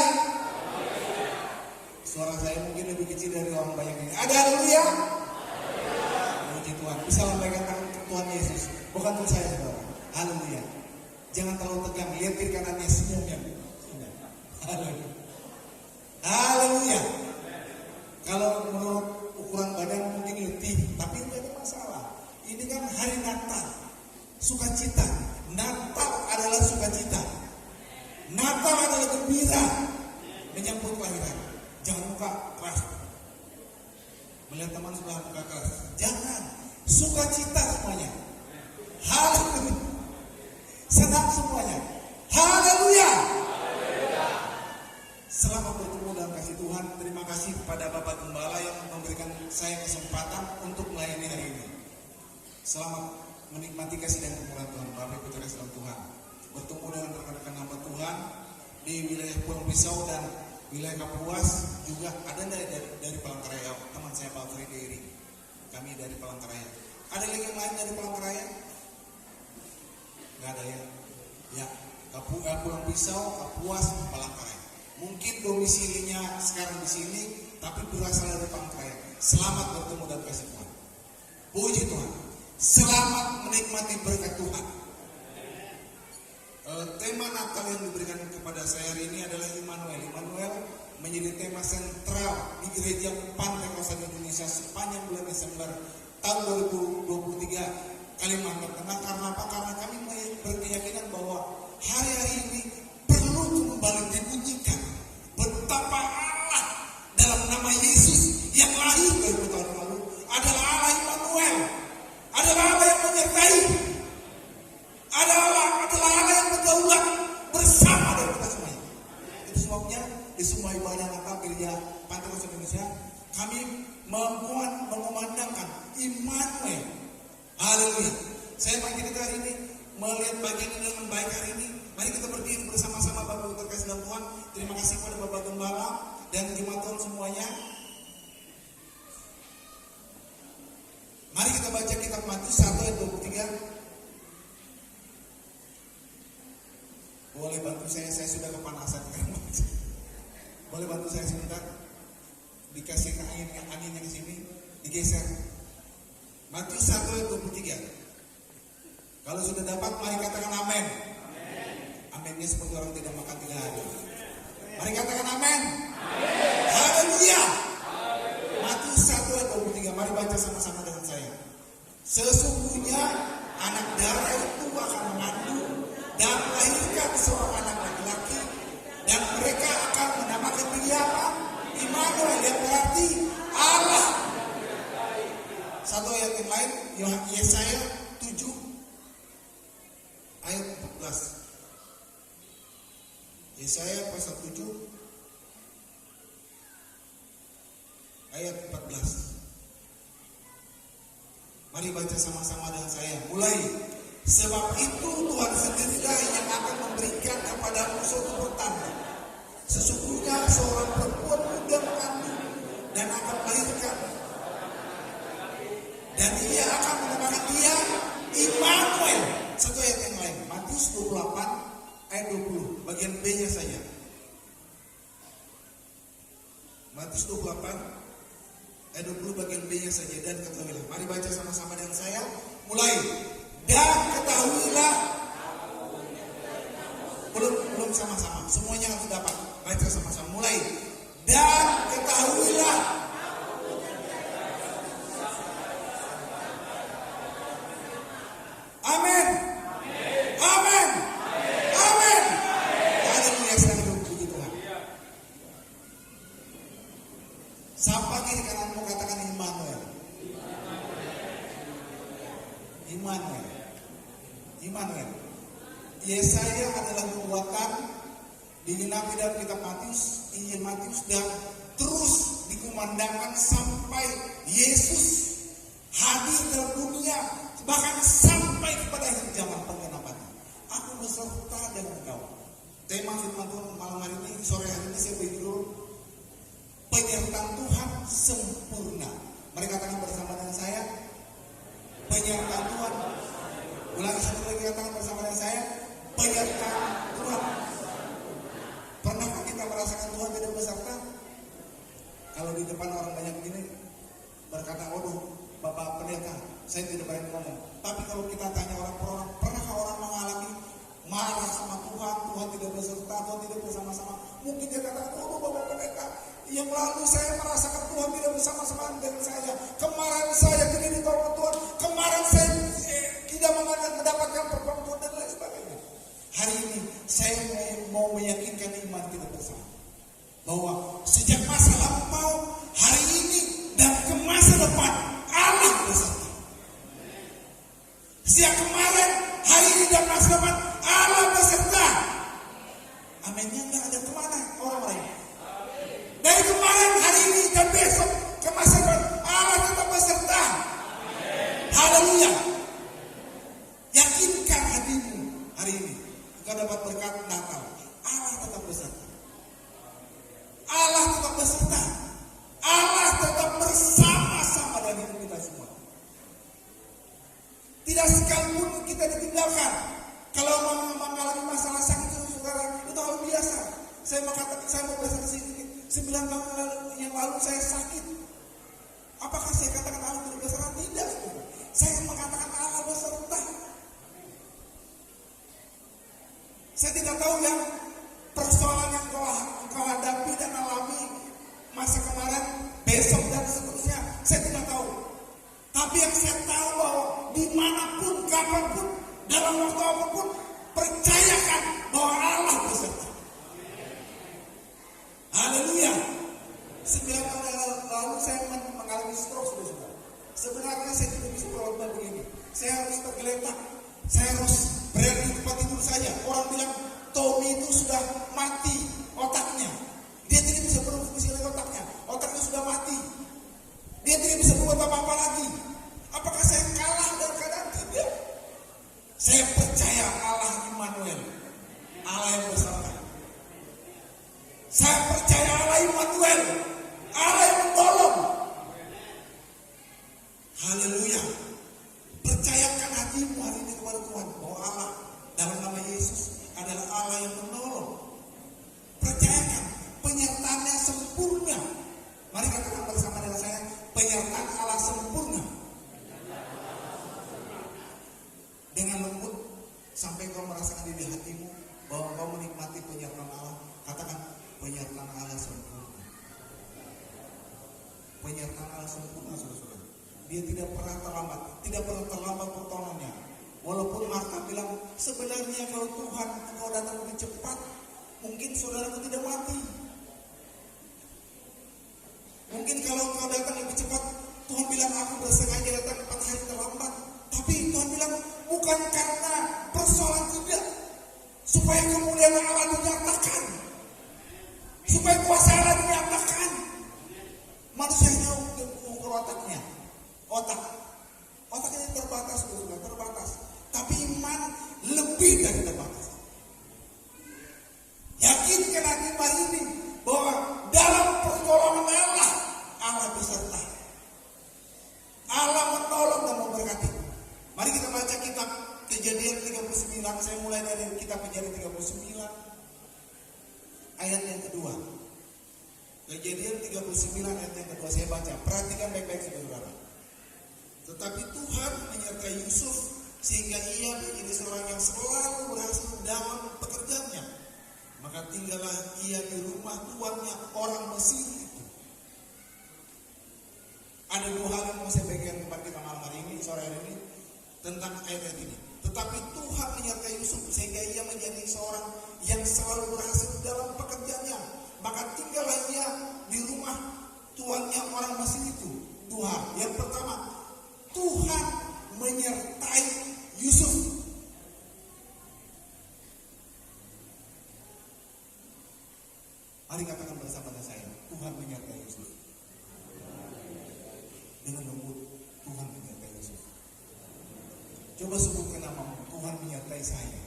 Suara saya mungkin lebih kecil dari orang banyak ini. Ada haleluya. Puji Tuhan. Bisa lambaikan tangan ke Tuhan Yesus. Bukan untuk saya saudara. Haleluya. Jangan terlalu tegang. Lihat kiri kanannya semuanya. Haleluya. Haleluya. Kalau menurut ukuran badan mungkin letih, tapi itu ada masalah. Ini kan hari Natal, sukacita. Natal adalah sukacita. Natal adalah gembira menyambut kelahiran. Jangan muka keras. Melihat teman sebelah muka keras. Jangan. Sukacita semuanya. Haleluya. Senang semuanya. Haleluya. Selamat bertemu dalam kasih Tuhan. Terima kasih kepada Bapak Gembala yang memberikan saya kesempatan untuk melayani hari ini. Selamat menikmati kasih dan kemurahan Tuhan. Bapak Ibu terkasih dalam Tuhan. Bertemu dengan rekan-rekan hamba Tuhan di wilayah Pulang Pisau dan wilayah Kapuas, juga ada dari Palangkaraya. Teman saya Pak Freddy. Kami dari Palangkaraya. Ada lagi yang lain dari Palangkaraya? Gak ada ya? Ya, Pulang Pisau, Kapuas, Palangkaraya. Mungkin domisilinya sekarang di sini, tapi berasal dari Palangkaraya. Selamat bertemu dan kasih Tuhan. Puji Tuhan. Selamat menikmati berkat Tuhan. Tema Natal yang diberikan kepada saya hari ini adalah Immanuel. Immanuel menjadi tema sentral di Gereja Pantai Kosta Indonesia sepanjang bulan Desember tahun 2023 Kalimantan Tengah. Karena apa? Karena kami berkeyakinan bahwa hari-hari ini perlu kembali dibunyikan betapa Allah dalam nama Yesus yang lahir 2000 tahun lalu adalah Allah Immanuel, adalah Allah yang menyertai, adalah Allah yang berdaulat bersama dengan kita semuanya. Itu sebabnya di semua ibadah Natal Gereja Pantai Kosta Indonesia kami mengumandangkan Immanuel. Haleluya. Saya pagi kita hari ini melihat bagian ini dengan baik hari ini. Mari kita berdiri bersama-sama Bapak Ibu terkasih dalam Tuhan. Terima kasih kepada Bapak Gembala dan jemaat Tuhan semuanya. Mari kita baca kitab Matius 1 ayat 23. Boleh bantu saya sudah kepanasan. Boleh bantu saya sebentar. Dikasih angin yang sini, digeser. Matius 1 ayat 23. Kalau sudah dapat, mari katakan amin. Aminnya seperti orang tidak makan 3 hari. Mari katakan amin. Haleluya. Matius 1 ayat 23. Mari baca sama-sama dengan saya. Sesungguhnya anak darah itu akan mengandung dan melahirkan seorang anak laki-laki, dan mereka akan menamakan dia apa? Immanuel, yang berarti Allah. Satu ayat yang lain, Yesaya 7 ayat 14. Yesaya pasal 7 ayat 14. Mari baca sama-sama dengan saya. Mulai. Sebab itu Tuhan sendirilah yang akan memberikan kepadamu suatu pertanda. Sesungguhnya seorang perempuan muda mengandung dan akan melahirkan, dan ia akan menamakan dia Immanuel. Satu ayat yang lain, Matius 28 ayat 20, bagian B-nya saja. Matius 28 ayat 20 bagian B-nya saja, dan ketahuilah. Mari baca sama-sama dengan saya. Mulai. Dan ketahuilah. Belum sama-sama. Semuanya harus dapat. Baca sama-sama. Mulai. Dan ketahuilah. Amin. Amin. Amin. Haleluya. Puji Tuhan. Sampai Immanuel. Yesaya adalah kekuatan digenapi dalam kitab Matius, Injil Matius, dan terus dikumandangkan sampai Yesus hadir dalam dunia, bahkan sampai kepada akhir zaman penggenapannya. Aku beserta dengan engkau. Tema firman Tuhan malam hari ini, sore hari ini saya beri judul penyertaan Tuhan sempurna. Mari katakan bersama dengan saya, penyertaan Tuhan. Ulangi satu lagi, katakan bersama dengan saya, penyertaan Tuhan. Pernahkah kita merasakan Tuhan tidak beserta? Kalau di depan orang banyak begini berkata, waduh, Bapak Pendeta, saya tidak berani ngomong. Tapi kalau kita tanya orang per orang, pernahkah orang mengalami marah sama Tuhan, Tuhan tidak beserta, Tuhan tidak bersama-sama? Mungkin dia katakan, oh Bapak Pendeta, yang lalu saya merasakan Tuhan tidak bersama-sama dengan saya. Kemarin saya tidak ditolong Tuhan, kemarin saya tidak mendapatkan pertolongan Tuhan dan lain sebagainya. Hari ini saya mau meyakinkan iman kita bersama bahwa sejak masa lampau, hari ini dan ke masa depan Allah beserta. Sejak kemarin, hari ini dan masa depan Allah beserta. Aminnya nggak ada kemana orang lain. Dari kemarin, hari ini dan besok ke masa depan Allah tetap beserta. Haleluya. Yakinkan hatimu hari ini engkau dapat berkat Natal. Allah tetap beserta. Allah tetap beserta. Allah tetap bersama-sama dengan hidup kita semua. Tidak sekalipun kita ditinggalkan. Kalau mengalami masalah sakit saudara, itu hal biasa. Saya mau bersaksi sedikit. 9 tahun yang lalu saya sakit. Apakah saya katakan Allah tidak beserta? Tidak. Saya mengatakan Allah beserta. Saya tidak tahu yang persoalan yang kau hadapi dan alami masa kemarin, besok dan seterusnya. Saya tidak tahu. Tapi yang saya tahu bahwa dimanapun, kapanpun, dalam waktu apapun, percayakan bahwa Allah beserta. Haleluya. 9 tahun yang lalu saya mengalami stroke, saudara. Sebenarnya saya tidak bisa berubah begini. Saya harus tergeletak. Saya harus berada di tempat tidur saja. Orang bilang Tommy itu sudah mati otaknya. Dia tidak bisa berfungsi lagi otaknya. Otaknya sudah mati. Dia tidak bisa berbuat apa-apa lagi. Apakah saya kalah dalam keadaan? Tidak. Saya percaya Allah Immanuel, Allah yang bersama. Saya percaya Allah Immanuel, Allah yang menolong. Haleluya. Percayakan hatimu hari ini kepada Tuhan bahwa Allah dalam nama Yesus adalah Allah yang menolong. Percayakan penyertaannya sempurna. Mari katakan bersama dengan saya, penyertaan Allah sempurna. Dengan lembut sampai kau merasakan di hatimu bahwa kau menikmati penyertaan Allah. Katakan penyertaan Allah sempurna. Penyertaan Allah sempurna, saudara-saudara. Dia tidak pernah terlambat pertolongannya. Walaupun Marta bilang, sebenarnya kalau Tuhan engkau datang lebih cepat, mungkin saudaraku tidak mati. Mungkin kalau engkau datang lebih cepat, Tuhan bilang aku bersengaja datang 4 hari terlambat. Tapi Tuhan bilang, bukan karena persoalan tidak, supaya kemuliaan Allah dinyatakan, supaya kuasa Allah dinyatakan. Manusianya ukur otaknya. Otak ini terbatas, terbatas. Tapi iman lebih dari terbatas. Yakinkan hati hari ini bahwa dalam pertolongan Allah beserta. Allah menolong dan memberkati. Mari kita baca kitab Kejadian 39. Saya mulai dari kitab Kejadian 39 ayat yang kedua. Kejadian 39 ayat yang kedua saya baca. Perhatikan baik-baik saudara. Tetapi Tuhan menyertai Yusuf sehingga ia menjadi seorang yang selalu berhasil dalam pekerjaannya. Maka tinggallah ia di rumah tuannya orang Mesir itu. Ada 2 hal yang mau saya bagikan kepada kita malam hari ini, sore hari ini, tentang ayat ini. Tetapi Tuhan menyertai Yusuf sehingga ia menjadi seorang yang selalu berhasil dalam pekerjaannya. Maka tinggallah ia di rumah tuannya orang Mesir itu. 2 hal. Yang pertama, Tuhan menyertai Yusuf. Mari katakan bersama dengan saya, Tuhan menyertai Yusuf. Dengan lembut, Tuhan menyertai Yusuf. Coba sebutkan namamu, Tuhan menyertai saya.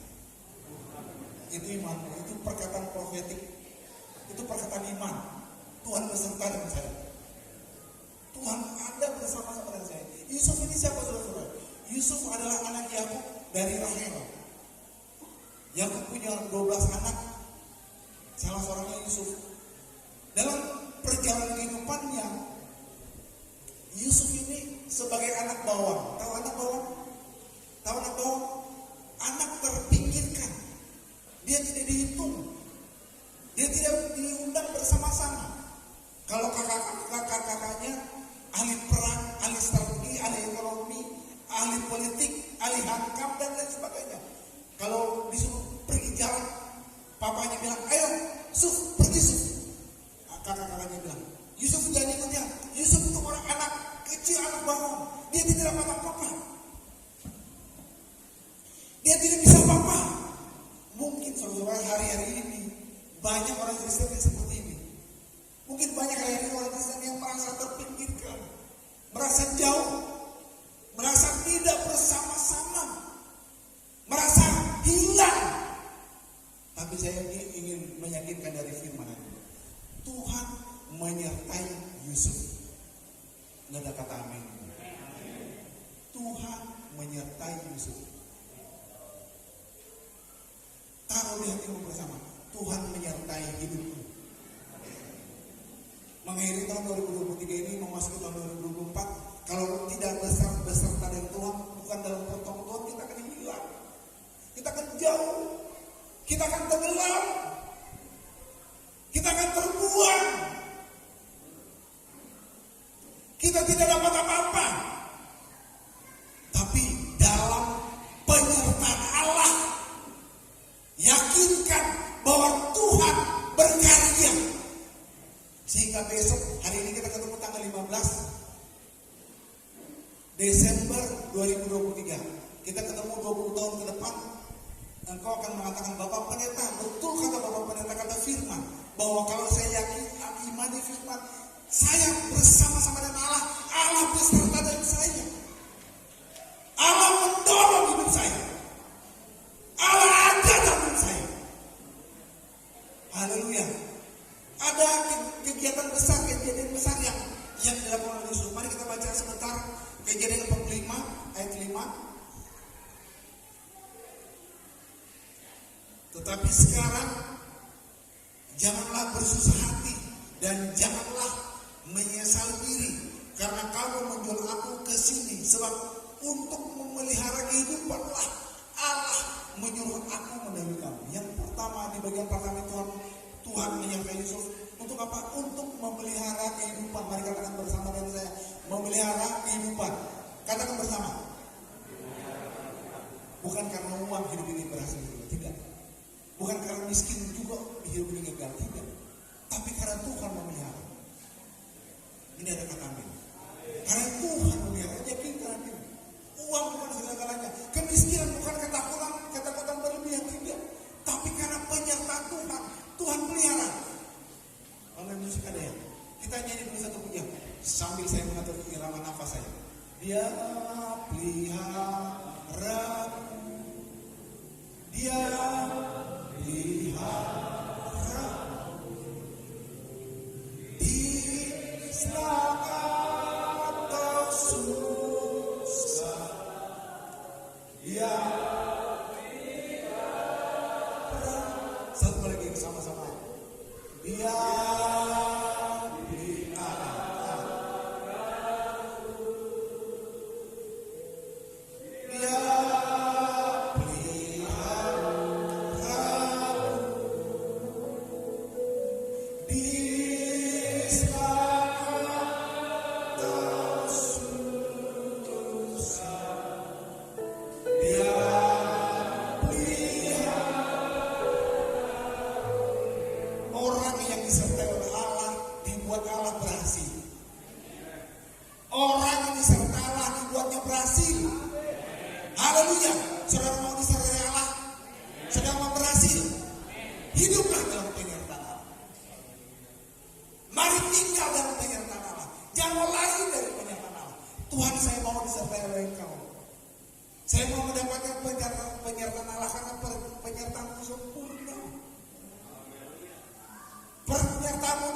Itu imanmu, itu perkataan profetik, itu perkataan iman. Tuhan beserta dengan saya. Tuhan ada bersama-sama dengan saya. Yusuf ini siapa, saudara-saudara? Yusuf adalah anak Yakub dari Rahel. Yakub punya 12 anak. Salah seorangnya Yusuf. Dalam perjalanan kehidupannya, Yusuf ini sebagai anak bawang. Tahu anak bawang? Tahu anak bawang? Anak terpinggirkan. Dia tidak dihitung. Dia tidak diundang bersama-sama. Kalau kakak-kakaknya ahli perang, ahli strategi, ahli ekonomi, ahli politik, ahli hankam dan lain sebagainya. Kalau disuruh pergi jalan, papanya bilang, ayo Yusuf, pergi Yusuf. Kakak-kakaknya bilang, Yusuf jangan ikutnya. Yusuf itu orang anak kecil, anak bawang. Dia tidak dapat apa-apa. Dia tidak bisa apa-apa. Mungkin saudara hari-hari ini banyak orang Kristen yang seperti ini. Mungkin banyak hari-hari orang Kristen yang merasa terpinggirkan, merasa jauh, merasa tidak bersama-sama, merasa hilang. Tapi saya ingin meyakinkan dari firman itu, Tuhan menyertai Yusuf. Nggak ada kata amin. Tuhan menyertai Yusuf. Taruh di hatimu bersama, Tuhan menyertai hidupku. Mengakhiri tahun 2023 ini, memasuki tahun 2024, kalau tidak beserta dengan Tuhan, bukan dalam pertemuan, kita akan hilang. Kita akan jauh. Kita akan tenggelam. Kita akan terbuang. Kita tidak dapat apa-apa. Tapi dalam penyertaan Allah, yakinkan bahwa Tuhan berkarya. Sehingga besok, hari ini kita ketemu tanggal 15 Desember 2023. Kita ketemu 20 tahun ke depan. Engkau akan mengatakan, Bapak Pendeta, betul kata Bapak Pendeta, kata firman, bahwa kalau saya yakin, imani firman, saya bersama-sama dengan Allah, Allah beserta dengan saya. Allah mendorong hidup saya. Allah ada dalam saya. Haleluya. Ada kegiatan besar, kejadian besar yang dilakukan oleh Yusuf. Mari kita baca sebentar Kejadian 45 ayat 5. Tetapi sekarang janganlah bersusah hati dan janganlah menyesal diri karena kamu menjual aku ke sini, sebab untuk memelihara kehidupanlah Allah menyuruh aku mendahului kamu. Yang pertama, di bagian pertama Tuhan menyertai Yusuf. Untuk apa? Untuk memelihara kehidupan. Mari katakan bersama dengan saya, memelihara kehidupan. Katakan bersama. Bukan karena uang hidup ini berhasil, tidak. Bukan karena miskin juga hidup ini gagal, tidak. Tapi karena Tuhan memelihara. Ini ada kata amin. Karena Tuhan memelihara, yakinkan ini. Uang bukan segala-galanya. Kemiskinan bukan ketakutan berlebihan, tidak. Tapi karena penyertaan Tuhan, Tuhan pelihara. Online musik ada ya? Kita nyanyi dulu satu pujian sambil saya mengatur irama nafas saya. Dia pelihara, Dia pelihara di saat kau susah. Dia pelihara. Satu lagi sama-sama. Dia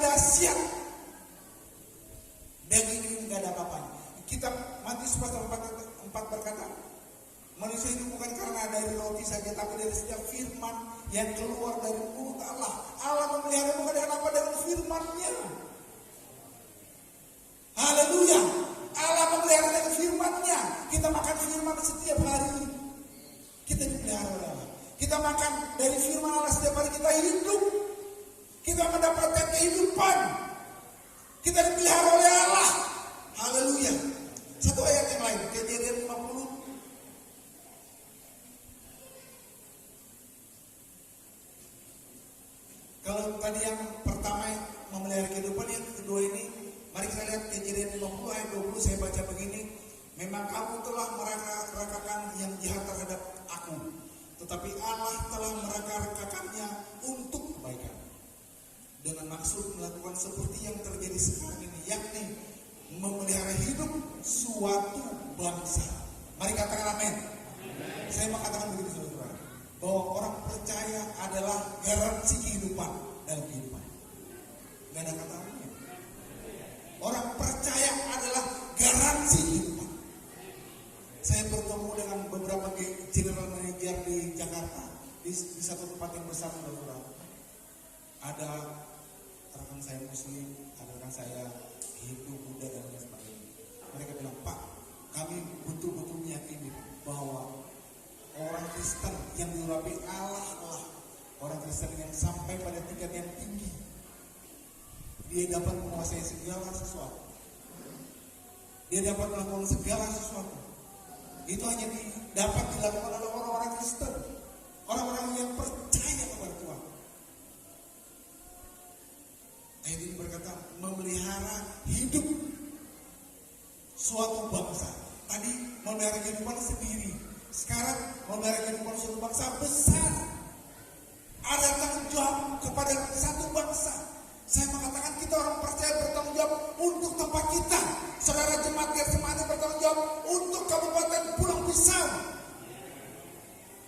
dahsyat. Daging ini nggak ada apa-apanya. Kita Matius pasal 4 berkata, manusia itu bukan karena dari roti saja, tapi dari setiap firman yang keluar dari mulut Allah. Allah memelihara bukan dengan apa, dengan firman-Nya. Haleluya. Allah memelihara dengan firman-Nya. Kita makan firman setiap hari. Kita dipelihara oleh Allah. Kita makan dari firman Allah setiap hari, kita hidup. Kita mendapatkan kehidupan. Kita dipelihara oleh Allah. Haleluya. Satu ayat yang lain, Kejadian 50. Kalau tadi yang pertama memelihara kehidupan, yang kedua ini, mari kita lihat Kejadian 50 ayat 20. Saya baca begini, memang kamu telah meraka-rakakan yang jahat terhadap aku, tetapi Allah telah meraka-rakakannya untuk kebaikan, dengan maksud melakukan seperti yang terjadi sekarang ini, yakni memelihara hidup suatu bangsa. Mari katakan amin. Saya mau katakan begitu saudara, bahwa orang percaya adalah garansi kehidupan dalam kehidupan. Gak ada kata lain. Orang percaya adalah garansi kehidupan. Saya bertemu dengan beberapa general manager di Jakarta, di satu tempat yang besar, saudara. Ada rekan saya Muslim, ada rekan saya Hindu, Buddha, dan lain sebagainya. Mereka bilang, Pak, kami betul-betul meyakini bahwa orang Kristen yang diurapi Allah lah, orang Kristen yang sampai pada tingkat yang tinggi, dia dapat menguasai segala sesuatu. Dia dapat melakukan segala sesuatu. Itu hanya dapat dilakukan oleh orang-orang Kristen, orang-orang yang percaya kepada Tuhan. Ayat ini berkata memelihara hidup suatu bangsa. Tadi memelihara kehidupan sendiri, sekarang memelihara kehidupan suatu bangsa besar. Ada tanggung jawab kepada satu bangsa. Saya mengatakan kita orang percaya bertanggung jawab untuk tempat kita. Saudara jemaat Getsemani bertanggung jawab untuk Kabupaten Pulang Pisau.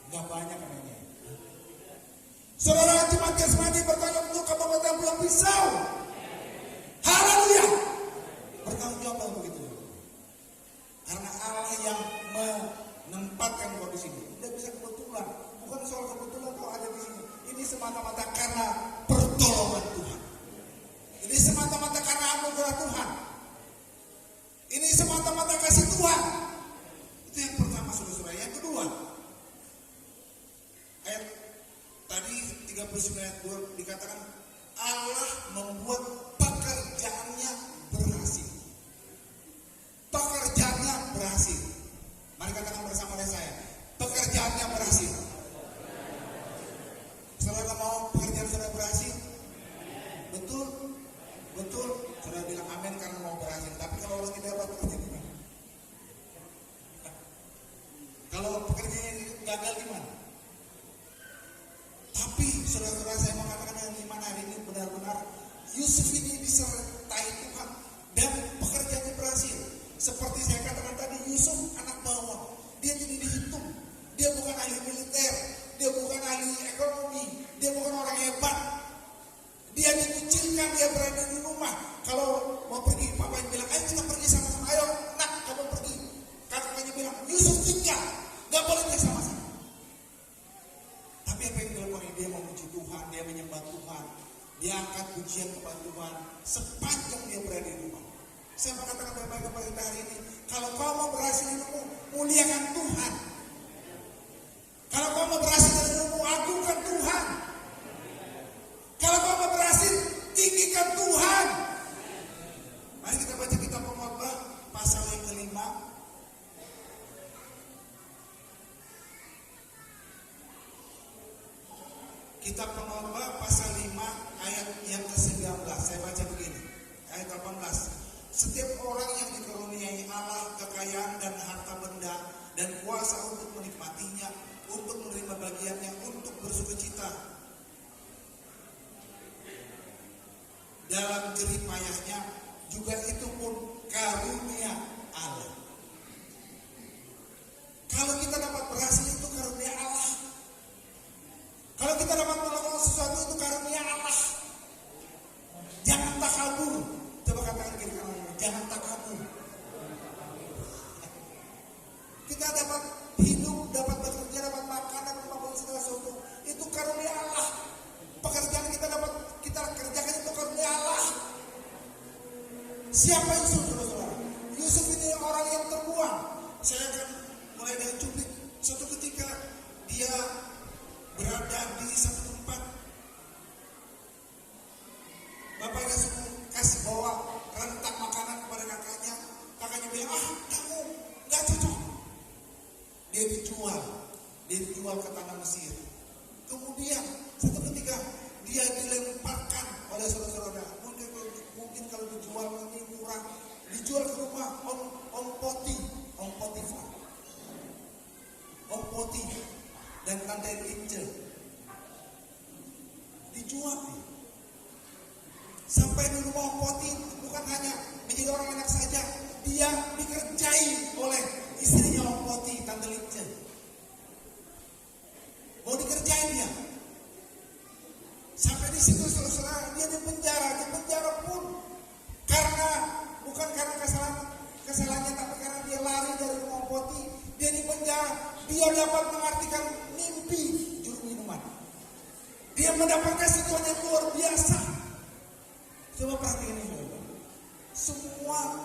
Gak banyak namanya. Saudara jemaat Getsemani bertanggung jawab untuk Kabupaten Pulang Pisau. Haleluya. Bertanggung jawab kalau begitu. Karena Allah yang menempatkan kau di sini. Tidak bisa kebetulan. Bukan soal kebetulan kau ada di sini. Ini semata-mata karena pertolongan Tuhan. Ini semata-mata karena anugerah Tuhan. Ini semata-mata kasih Tuhan. Itu yang pertama, saudara-saudara. Yang kedua, ayat tadi 39 ayat 2 dikatakan Allah membuat pekerjaannya berhasil. Pekerjaannya berhasil. Mari katakan bersama saya, pekerjaannya berhasil. Saudara mau pekerjaan saudara berhasil? Betul? Betul? Saudara bilang amin karena mau berhasil. Tapi kalau orang tidak dapat pekerjaan gimana? Kalau pekerjaan gagal gimana? Tapi saudara-saudara, saya mau katakan yang iman hari ini benar-benar Yusuf ini disertai Tuhan dan pekerjaannya berhasil. Seperti saya katakan tadi, Yusuf anak bawang. Dia tidak dihitung. Dia bukan ahli militer. Dia bukan ahli ekonomi. Dia bukan orang hebat. Dia dikucilkan, dia berada di rumah. Kalau mau pergi, papanya bilang, ayo kita pergi sama-sama. Ayo, nak, kamu pergi. Kakaknya bilang, Yusuf tinggal. Gak boleh pergi sama-sama. Tapi apa yang dilakukan? Dia memuji Tuhan, dia menyembah Tuhan. Dia angkat pujian kepada Tuhan sepanjang dia berada di rumah. Saya mengatakan baik-baik kepada kita hari ini, kalau kau mau berhasil hidupmu, muliakan Tuhan. Kalau kau mau berhasil hidupmu, agungkan Tuhan. Kalau kau mau berhasil, tinggikan Tuhan. Mari kita baca kitab Pengkhotbah pasal yang kelima. Kitab Pengkhotbah pasal 5 ayat yang ke-19. Saya baca begini. Ayat 18. Setiap orang yang dikaruniai Allah kekayaan dan harta benda dan kuasa untuk menikmatinya, untuk menerima bagiannya, untuk bersukacita dalam jerih payahnya, juga itu pun karunia Allah. Kalau kita dapat berhasil, itu karunia Allah. Kalau kita dapat melakukan sesuatu, itu karunia Allah. Jangan Siapa Yusuf, saudara-saudara? Yusuf ini orang yang terbuang. Saya akan mulai dari cuplik. Suatu ketika dia berada di satu tempat. Bapaknya suruh kasih bawa rentak makanan kepada kakaknya. Kakaknya bilang, kamu gak cocok. Dia dijual ke tanah Mesir. Kemudian satu ketika dia dilemparkan oleh saudara-saudara. Mungkin kalau dijual nanti murah, dijual ke rumah Om Potifar, Om Poti dan Tante Ince. Dijual sampai di rumah Om Poti, bukan hanya menjadi orang enak saja, dia dikerjai oleh istrinya Om Poti, Tante Ince. Mau dikerjain dia. Sampai di situ saudara, dia di penjara pun bukan karena kesalahannya, tapi karena dia lari dari rumah Poti, dia di penjara, dia dapat mengartikan mimpi juru minuman. Dia mendapatkan sesuatu yang luar biasa. Coba perhatikan ini, semua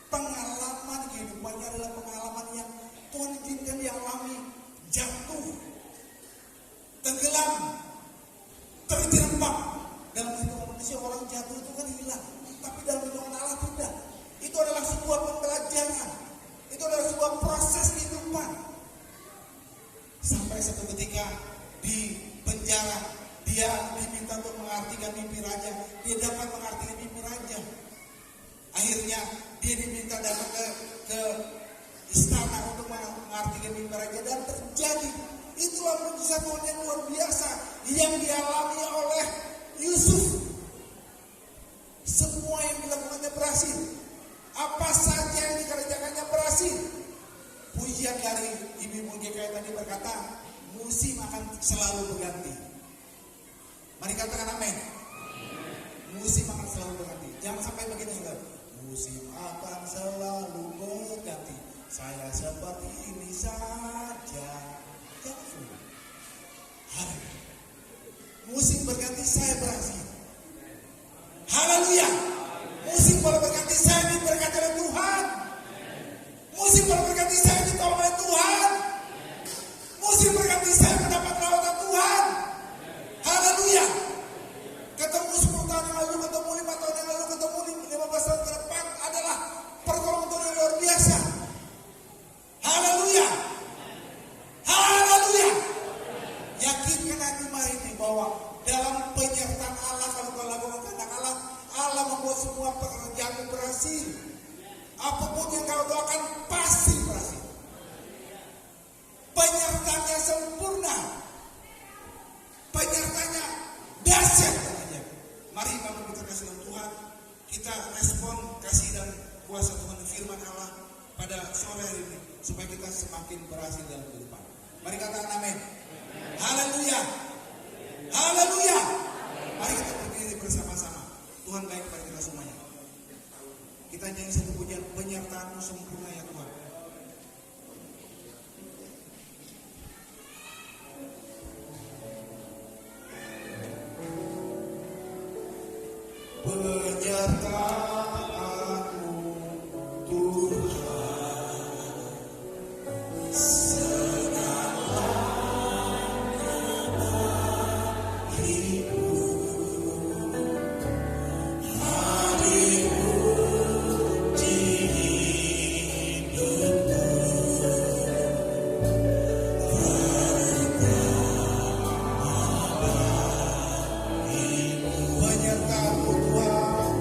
pengalaman kehidupannya adalah pengalaman yang Tuhan izinkan dia alami. Jatuh, tenggelam, terjerembab. Dalam hidup manusia orang jatuh itu kan hilang, tapi dalam hidup Allah tidak. Itu adalah sebuah pembelajaran, itu adalah sebuah proses kehidupan. Sampai satu ketika di penjara, dia diminta untuk mengartikan mimpi raja. Dia dapat mengartikan mimpi raja. Akhirnya dia diminta datang ke istana untuk mengartikan mimpi raja, dan terjadi. Itulah mujizat Tuhan yang luar biasa yang dialami oleh Yusuf. Semua yang dilakukannya berhasil. Apa saja yang dikerjakannya berhasil. Pujian dari Ibu GKI tadi berkata, musim akan selalu berganti. Mari katakan amin. Musim akan selalu berganti. Jangan sampai begini, saudara. Musim akan selalu berganti. Saya seperti ini saja. Musim berganti, saya berhasil. Haleluya. Musim boleh berganti, saya diberkati oleh Tuhan. Musim boleh berganti, saya ditolong oleh Tuhan. Musim berganti, saya mendapat rawatan Tuhan. Haleluya. Ketemu 10 tahun yang lalu, ketemu 5 tahun yang lalu, ketemu 15 tahun ke depan adalah pertolongan Tuhan yang luar biasa. Haleluya. Haleluya. Yakinkan hati ini bahwa dalam penyertaan Allah, kalau kau lakukan kehendak Allah, Allah membuat semua pekerjaanmu berhasil. Apapun yang kau doakan pasti berhasil. Penyertaannya sempurna, penyertaannya dahsyat. Mari kami berkasih dalam Tuhan, kita respon kasih dan kuasa Tuhan firman Allah pada sore hari ini, supaya kita semakin berhasil dalam kehidupan. Mari katakan amin. Haleluya. Haleluya. Mari kita berdiri bersama-sama. Tuhan baik kepada kita semuanya. Kita nyanyi satu pujian, penyertaan-Mu sempurna ya Tuhan. Penyertaan-Mu Tuhan, senanglah hidup, hadirmu di hidupku, penyertaan-Mu Tuhan.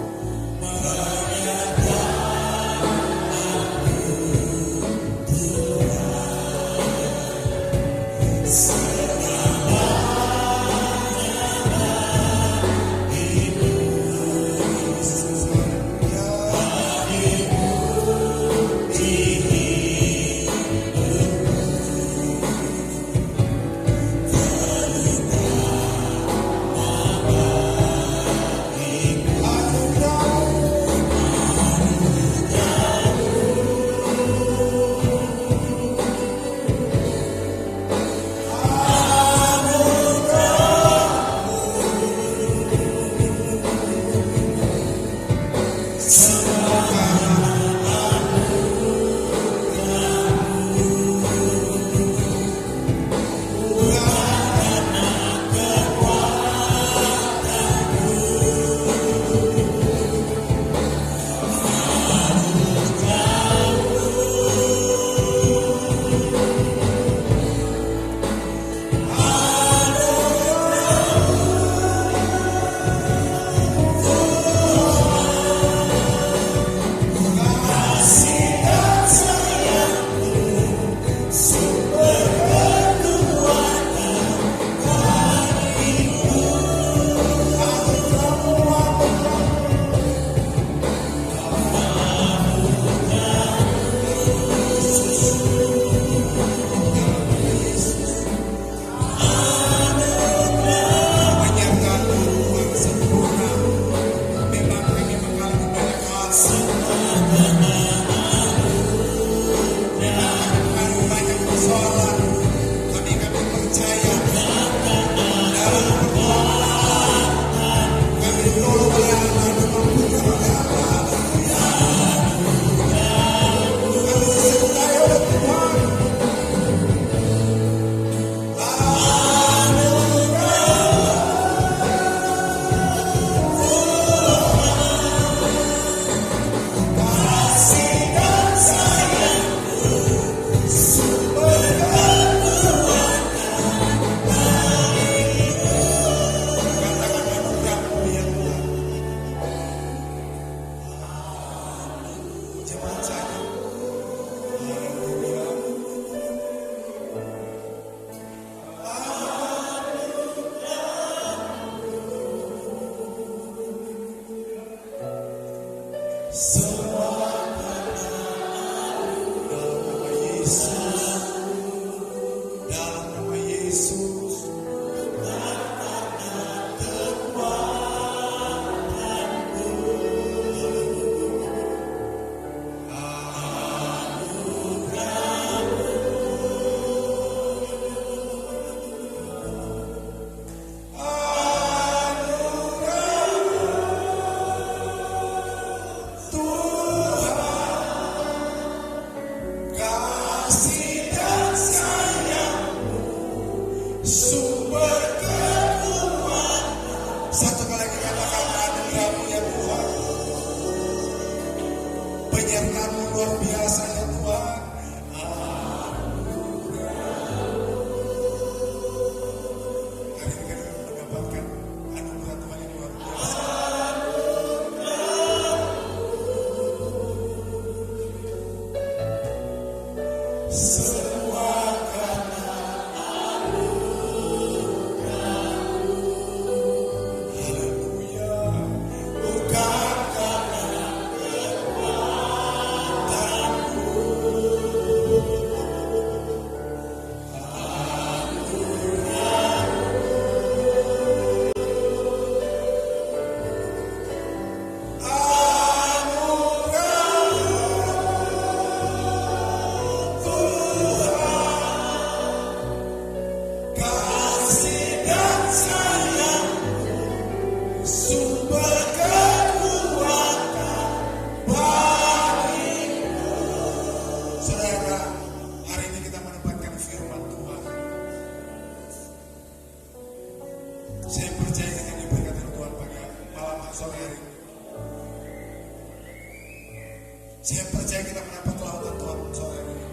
Saya percaya kita mendapat lautan Tuhan sore ini.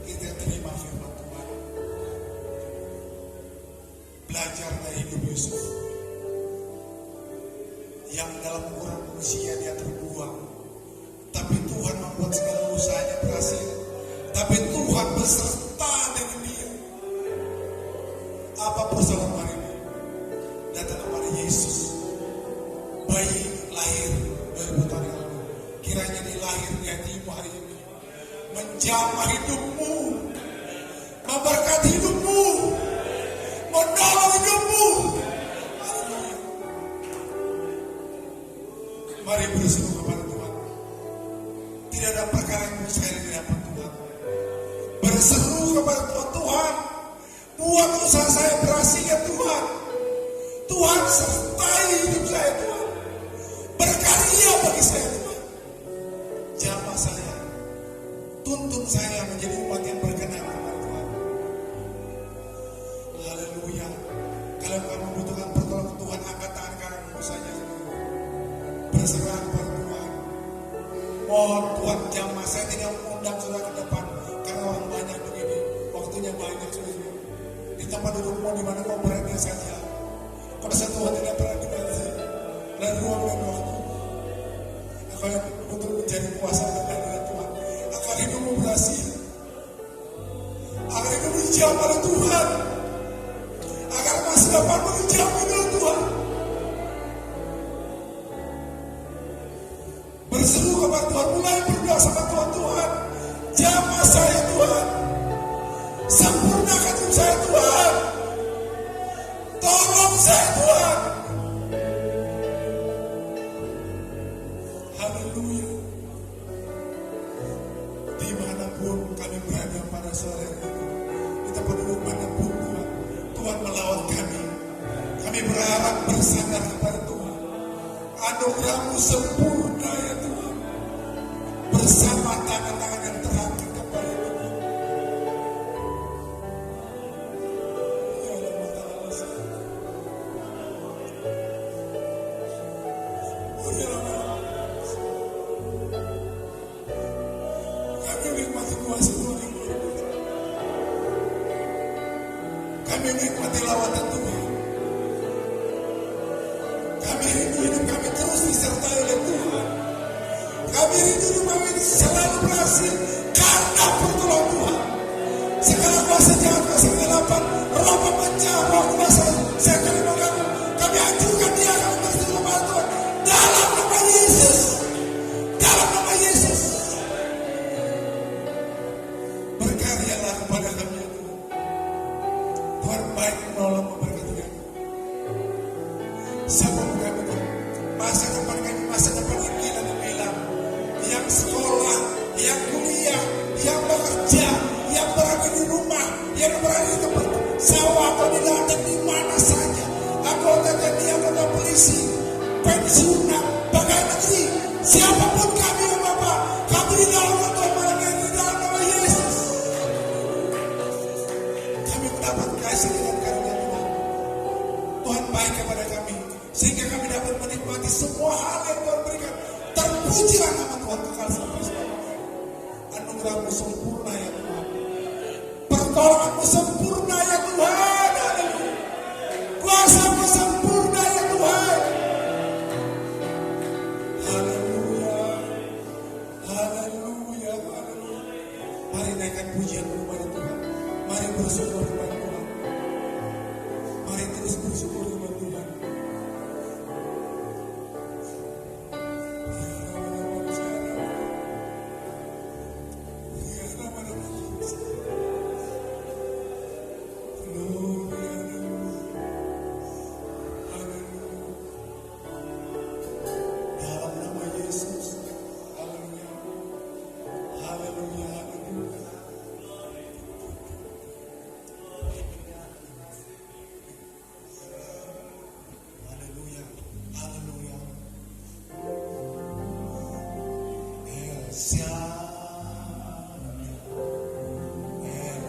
Kita terima firman Tuhan. Belajar dari hidup Yusuf yang dalam kurang usia dia terbuang, tapi Tuhan membuat segala usahanya berhasil. Tapi Tuhan beserta dengan dia. Apa persoalan hari ini? Datang kepada Yesus. Bayi lahir 2000 tahun yang lalu. Kiranya dia lahir di hatimu hari ini, menjamah hidupmu, memberkati hidupmu, menolong hidupmu. Mari berseru kepada Tuhan. Tidak ada perkara yang mustahil di hadapan Tuhan. Berseru kepada Tuhan, Tuhan, buat usaha saya berhasil ya Tuhan. Tuhan sertai hidup saya Tuhan. Berkarya bagi saya Tuhan. Jamah saya, tuntun saya menjadi umat yang berkenan kepada Tuhan. Haleluya. Kalau kamu membutuhkan pertolongan Tuhan, angkat tangan kananmu saja. Berserah kepada Tuhan. Mohon Tuhan, jamah saya tidak mengundang saudara ke depan karena orang banyak begini. Waktunya banyak saudara. Di tempat dudukmu di mana kau berada saja. Kuasa Tuhan tidak pernah dibatasi. Dan ruang dan waktu. Aku yang untuk mencari kuasa dan hadirat Tuhan. Agar hidupmu berhasil. Agar hidupmu dijamah oleh Tuhan. Agar masa depanmu dijamin oleh Tuhan. Berseru kepada Tuhan, mulai berdoa sama Tuhan. Tuhan, jamah saya Tuhan. Sempurnakan hidup saya Tuhan. Tolong saya Tuhan. Haleluya. Dimanapun kami berada pada sore ini, kita penduduk manapun Tuhan, Tuhan melawat kami. Kami berharap bersandar kepada Tuhan. Anugerah-Mu sempurna ya Tuhan. Bersama tangan-tangan yang terangkat kepada Tuhan. Ya Allah, kami menikmati kuasa Tuhan yang luar biasa. Kami menikmati lawatan Tuhan. Kami rindu hidup kami terus disertai oleh Tuhan. Kami rindu hidup kami selalu berhasil karena pertolongan Tuhan. Segala kuasa jahat, kuasa kegelapan, roh pemecah, roh kuasa saya kami mengganggu. Kami hancurkan dia, kami berseru kepada Tuhan dalam nama Yesus. Siapa kami itu? Masa depan kami, masa depan yang kilang gemilang, yang sekolah, yang kuliah, yang bekerja, yang berada di rumah, yang berada di tempat sawah atau di ladang, di mana saja. Anggota TNI, anggota polisi, pensiunan, pegawai negeri, siapapun kami ya Bapak, kami di dalam Tuhan melayani di dalam nama Yesus. Kami mendapat kasih dan karunia Tuhan. Tuhan baik kepada kami, sehingga kami dapat menikmati semua hal yang Tuhan berikan. Terpujilah nama Tuhan kekal sampai selamanya. Anugerah-Mu sempurna ya Tuhan. Pertolongan-Mu sempurna ya Tuhan. Haleluya. Kuasa-Mu sempurna ya Tuhan. Haleluya. Haleluya. Haleluya. Mari naikkan pujian kepada Tuhan. Mari bersyukur kepada Tuhan. Mari terus bersyukur kepada Tuhan. Dalam nama Yesus. Haleluya. Haleluya. Haleluya. Haleluya. Haleluya. El Shaddai. El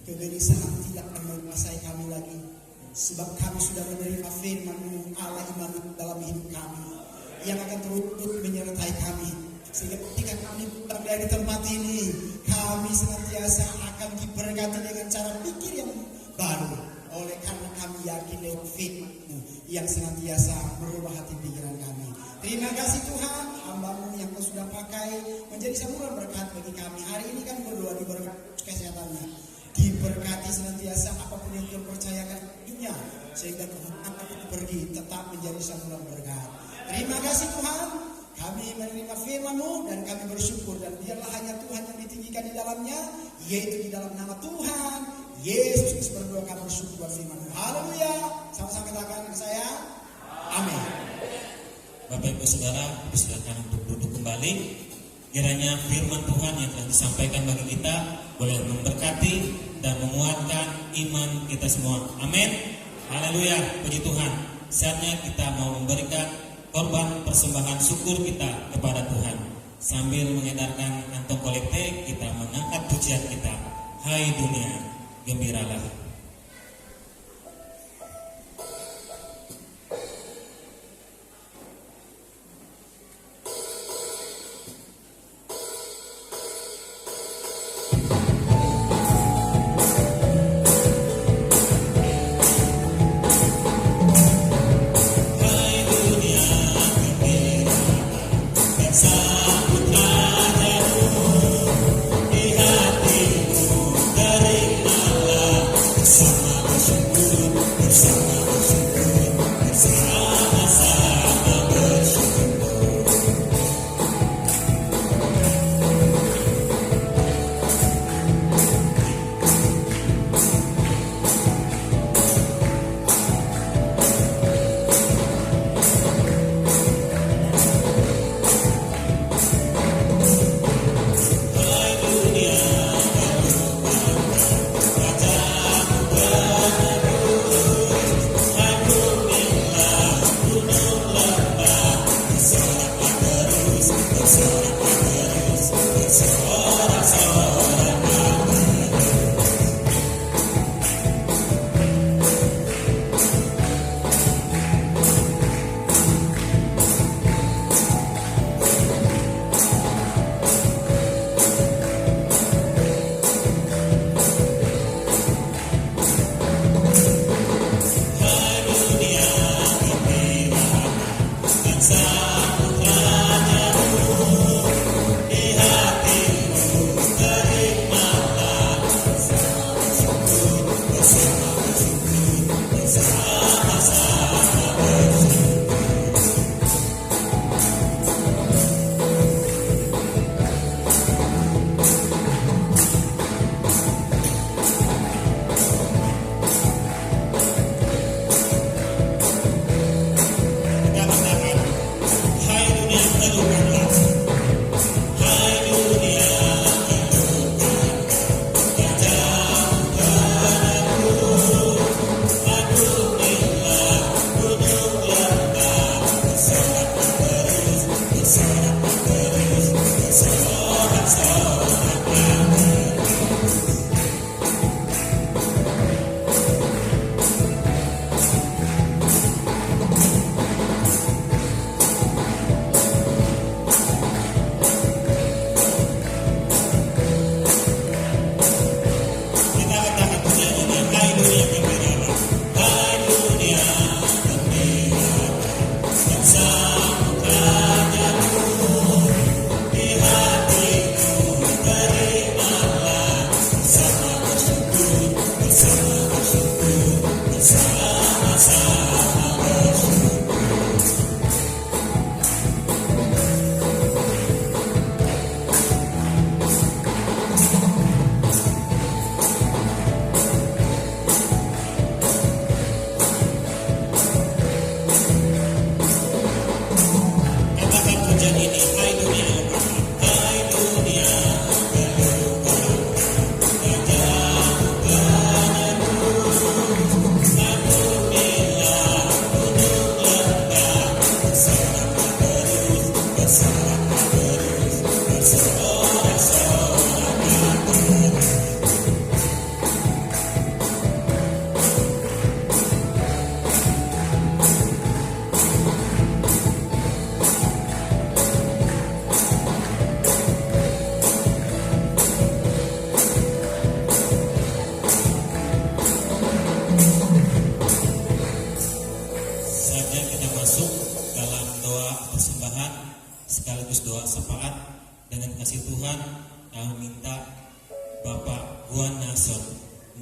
Kegelisahan tidak akan menguasai kami lagi, sebab kami sudah menerima firman-Mu Allah Immanuel dalam hidup kami yang akan terus menyertai kami, sehingga ketika kami pulang dari tempat ini, kami senantiasa akan diberkati dengan cara pikir yang baru, oleh karena kami yakin lewat firman-Mu yang senantiasa merubah hati pikiran kami. Terima kasih Tuhan, hamba-Mu yang Kau sudah pakai menjadi saluran berkat bagi kami. Hari ini kami berdoa diberkati kesehatannya, diberkati senantiasa apapun yang Tuhan percayakan hidupnya, sehingga kemanapun itu pergi tetap menjadi saluran berkat. Terima kasih Tuhan, kami menerima firman-Mu dan kami bersyukur, dan biarlah hanya Tuhan yang ditinggikan di dalamnya, yaitu di dalam nama Tuhan Yesus Kristus berdoa kami bersyukur buat firman-Mu. Haleluya. Sama-sama katakan ke saya, amin. Bapak Ibu Saudara, dipersilakan untuk duduk kembali. Kiranya firman Tuhan yang telah disampaikan bagi kita boleh memberkati dan menguatkan iman kita semua. Amin. Haleluya. Puji Tuhan. Saatnya kita mau memberikan korban persembahan syukur kita kepada Tuhan. Sambil mengedarkan kantong kolekte, kita mengangkat pujian kita. Hai dunia, gembiralah.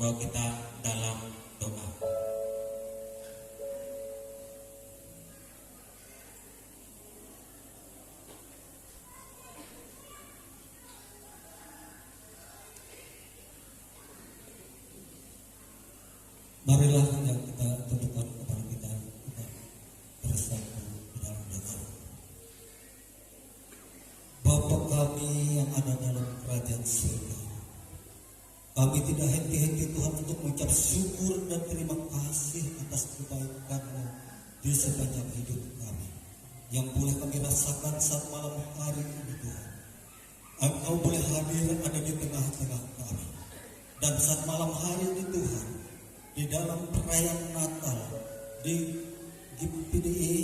Mau kita dalam doa. Marilah yang kita tentukan kepada kita bersatu di dalam doa. Bapa kami yang ada dalam kerajaan surga, kami tidak henti-henti Tuhan untuk mengucap syukur dan terima kasih atas kebaikan-Mu di sepanjang hidup kami. yang boleh kami rasakan saat malam hari ini Tuhan. Engkau boleh hadir ada di tengah-tengah kami. Dan saat malam hari ini Tuhan, di dalam perayaan Natal, di GPDI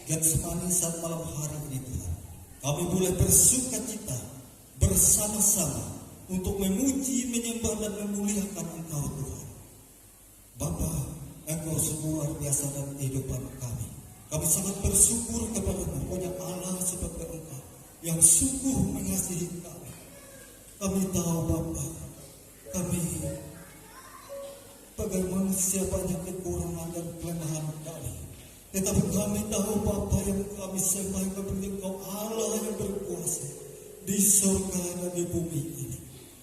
Getsemani saat malam hari ini Tuhan, kami boleh bersuka cita bersama-sama untuk memuji, menyembah dan memuliakan Engkau Tuhan. Bapa, Engkau sungguh luar biasa dalam kehidupan kami. Kami sangat bersyukur kepada-Mu, banyak Allah seperti Engkau yang sungguh mengasihi kami. Kami tahu Bapa, kami sebagai manusia banyak kekurangan dan kelemahan kami. Tetapi kami tahu Bapa yang kami sembah kepada Engkau Allah yang berkuasa di surga dan di bumi ini.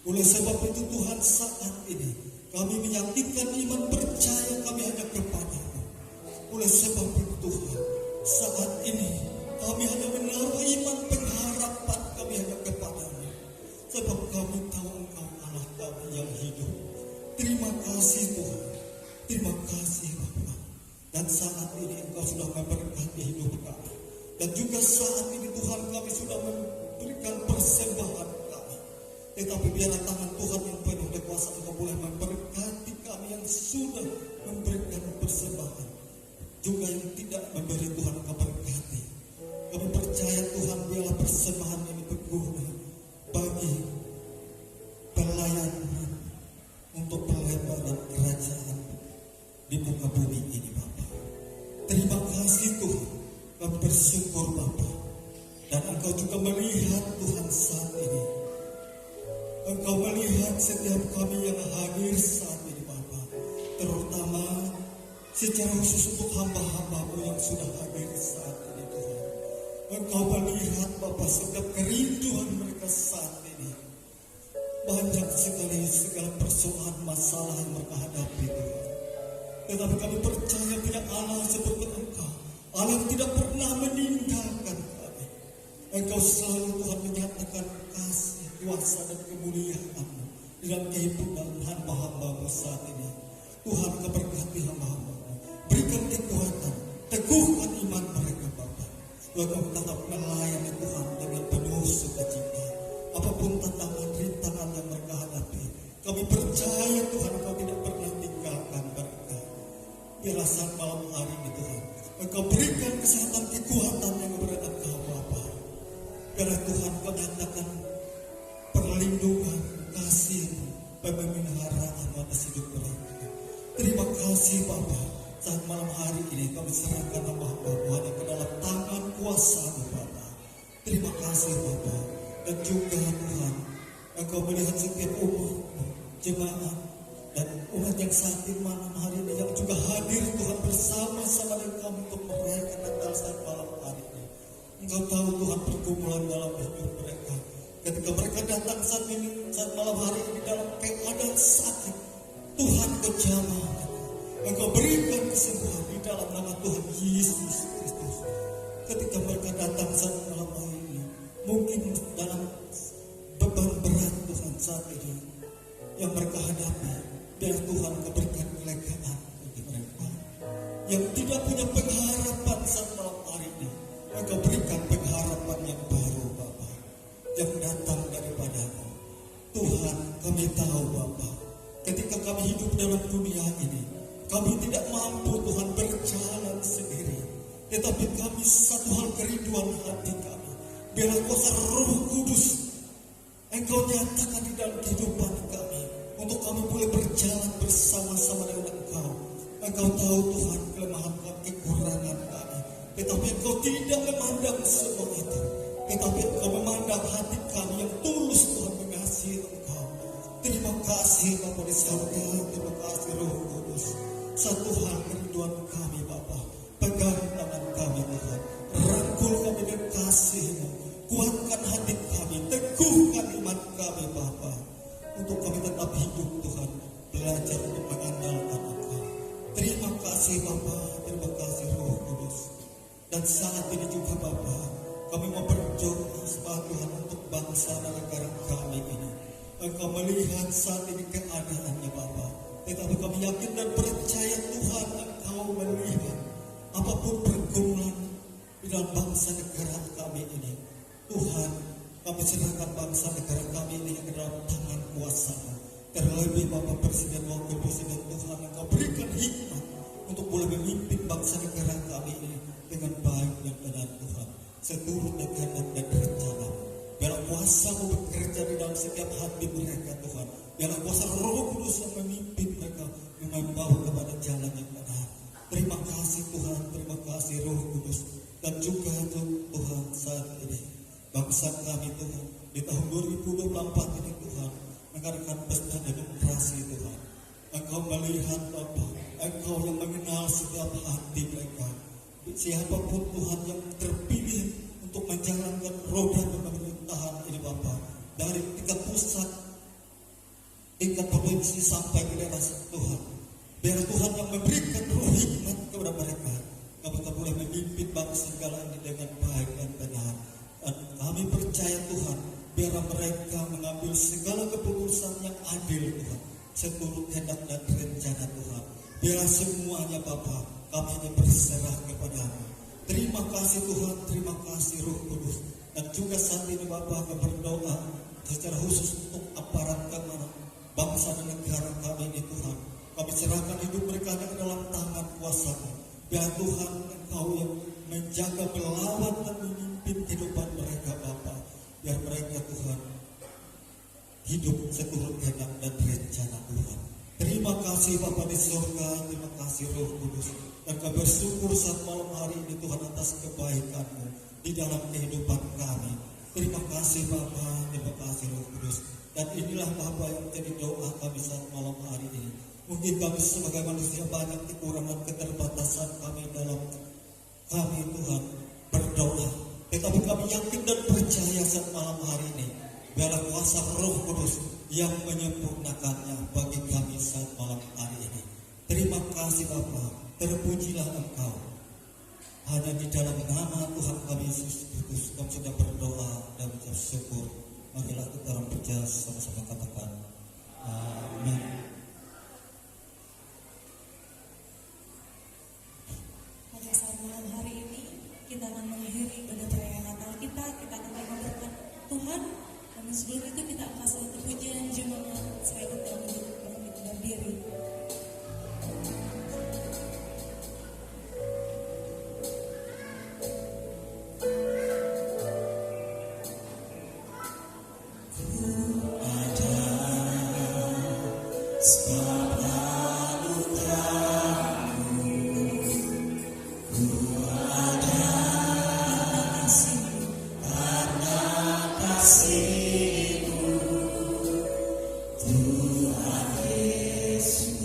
Oleh sebab itu Tuhan saat ini kami meyakinkan iman percaya kami hanya kepada-Mu. Oleh sebab itu Tuhan, saat ini kami hanya menaruh iman pengharapan kami hanya kepada-Mu. Sebab kami tahu Engkau Allah kami yang hidup. Terima kasih Tuhan, terima kasih Bapa. Dan saat ini Engkau sudah memberkati hidup kami. Dan juga saat ini Tuhan kami sudah memberikan persembahan kami. Tetapi biarlah tangan Tuhan yang penuh kuasa Engkau boleh memberkati kami yang sudah memberikan persembahan. Juga yang tidak memberi Tuhan Engkau berkati. Kami percaya Tuhan biarlah persembahan ini berguna bagi pelayanan untuk pelebaran kerajaan di muka bumi ini Bapa. Terima kasih Tuhan, kami bersyukur Bapa. Dan Engkau juga melihat Tuhan saat ini. Engkau melihat setiap kami yang hadir saat ini Bapa. Terutama secara khusus untuk hamba-hamba-Mu yang sudah hadir saat ini Tuhan. Engkau melihat Bapa setiap kerinduan mereka saat ini. Banyak sekali segala persoalan masalah yang mereka hadapi Tuhan. Tetapi kami percaya punya Allah seperti Engkau, Allah yang tidak pernah meninggalkan kami. Engkau selalu Tuhan menyatakan kasih, kuasa dan kemuliaan-Mu dalam kehidupan hamba-hamba-Mu saat ini. Tuhan Engkau berkati hamba-hamba-Mu, berikan kekuatan, teguhkan iman mereka Bapa. Engkau tetap melayani Tuhan dengan penuh sukacita. Apapun tantangan, rintangan yang mereka hadapi, kami percaya Tuhan Engkau tidak pernah tinggalkan mereka. Biarlah saat malam hari ini Tuhan, Engkau berikan kesehatan, kekuatan yang kepada Engkau Bapa. Biarlah Tuhan Engkau nyatakan perlindungan, kasih, pemeliharaan atas hidup mereka. Terima kasih Bapa. Saat malam hari ini kami serahkan hamba-Mu hanya ke dalam tangan kuasa-Mu Bapa. Terima kasih Bapa. Dan juga Tuhan, Engkau melihat setiap umat-Mu, jemaat dan umat yang saat ini malam hari ini yang juga hadir Tuhan bersama-sama dengan kami untuk merayakan Natal saat malam hari ini. Engkau tahu Tuhan pergumulan dalam hidup mereka. Ketika mereka datang saat ini, saat malam hari ini dalam keadaan sakit, Tuhan Engkau jamah. Engkau berikan kesembuhan di dalam nama Tuhan Yesus Kristus. Ketika mereka datang saat malam hari ini, mungkin dalam beban berat Tuhan saat ini yang mereka hadapi, biar Tuhan berikan kelegaan bagi mereka yang tidak punya pengharapan saat malam hari ini. Engkau berikan pengharapan yang baru Bapa, yang datang daripada-Mu. Tuhan, kami tahu Bapa, ketika kami hidup dalam dunia ini, kami tidak mampu Tuhan berjalan sendiri. Tetapi kami satu hal kerinduan hati kami, biarlah kuasa Roh Kudus Engkau nyatakan di dalam kehidupan kami, untuk kami boleh berjalan bersama-sama dengan Engkau. Engkau tahu Tuhan kelemahan kami, kekurangan kami, tetapi Engkau tidak memandang semua itu. Tetapi Engkau memandang hati kami yang tulus Tuhan mengasihi Engkau. Terima kasih Bapa di surga, terima kasih Roh Kudus. Satu hal kerinduan kami Bapa, pegang tangan kami Tuhan, rangkul kami dengan kasih-Mu, kuatkan hati kami, teguhkan iman kami Bapa, untuk kami tetap hidup Tuhan, belajar untuk mengandalkan Engkau. Terima kasih Bapa, terima kasih Roh Kudus. Dan saat ini juga Bapa, kami mau berdoa sebagai Tuhan untuk bangsa dan negara kami ini. Engkau melihat saat ini keadaannya Bapa, tetapi kami yakin dan percaya Tuhan Engkau melihat apapun pergumulan di dalam bangsa negara kami ini. Tuhan, kami serahkan bangsa negara kami ini ke dalam tangan kuasa-Mu. Terlebih Bapak Presiden, Wakil Presiden, Tuhan, Engkau berikan hikmat untuk boleh memimpin bangsa negara kami ini dengan baik dan benar, Tuhan, seturut dengan kehendak dan rencana. Biarlah kuasa-Mu bekerja di dalam setiap hati mereka, Tuhan. Biarlah kuasa Roh Kudus yang memimpin mereka, yang membawa kepada jalan yang benar. Terima kasih Tuhan, terima kasih Roh Kudus. Dan juga Tuhan, saat ini bangsa kami Tuhan, di tahun 2024 ini Tuhan, mengadakan pesta demokrasi Tuhan. Engkau melihat Bapa, Engkau yang mengenal setiap hati mereka. Siapapun Tuhan yang terpilih untuk menjalankan roda pemerintahan ini Bapa, dari tingkat pusat, tingkat provinsi sampai ke daerah Tuhan. Biar Tuhan yang memberikan roh hikmat kepada mereka, kami boleh memimpin bangsa segala ini dengan baik dan benar. Dan kami percaya Tuhan, biar mereka mengambil segala keputusan yang adil Tuhan, seturut kehendak dan rencana Tuhan. Biar semuanya Bapa, kami ini berserah kepada-Mu. Terima kasih Tuhan, terima kasih Roh Kudus. Dan juga saat ini Bapa, kami berdoa secara khusus untuk aparat keamanan bangsa dan negara kami ini Tuhan. Kami serahkan hidup mereka ke dalam tangan kuasa-Mu. Biar Tuhan Engkau yang menjaga, melawan dan memimpin kehidupan mereka Bapa. Biar mereka Tuhan hidup seturut kehendak dan rencana Tuhan. Terima kasih Bapa di surga, terima kasih Roh Kudus. Dan kami bersyukur saat malam hari ini Tuhan atas kebaikan-Mu di dalam kehidupan kami. Terima kasih Bapa, terima kasih Roh Kudus. Dan inilah Bapa yang menjadi doa kami saat malam hari ini. Mungkin kami sebagai manusia banyak kekurangan, keterbatasan kami dalam kami Tuhan berdoa. Tetapi kami yakin dan percaya saat malam hari ini, biarlah kuasa Roh Kudus yang menyempurnakannya bagi kami saat malam hari ini. Terima kasih Bapa, terpujilah Engkau. Hanya di dalam nama Tuhan kami Yesus Kristus kami sudah berdoa dan bersyukur. Marilah kita dalam percaya sama-sama katakan amin. Pada saat malam hari ini kita akan mengakhiri ibadah perayaan Natal kita akan mengucapkan Tuhan. Dan sebelum itu kita akan satu pujian jemaat. Saya undang untuk berdiri. Tuhan Yesus.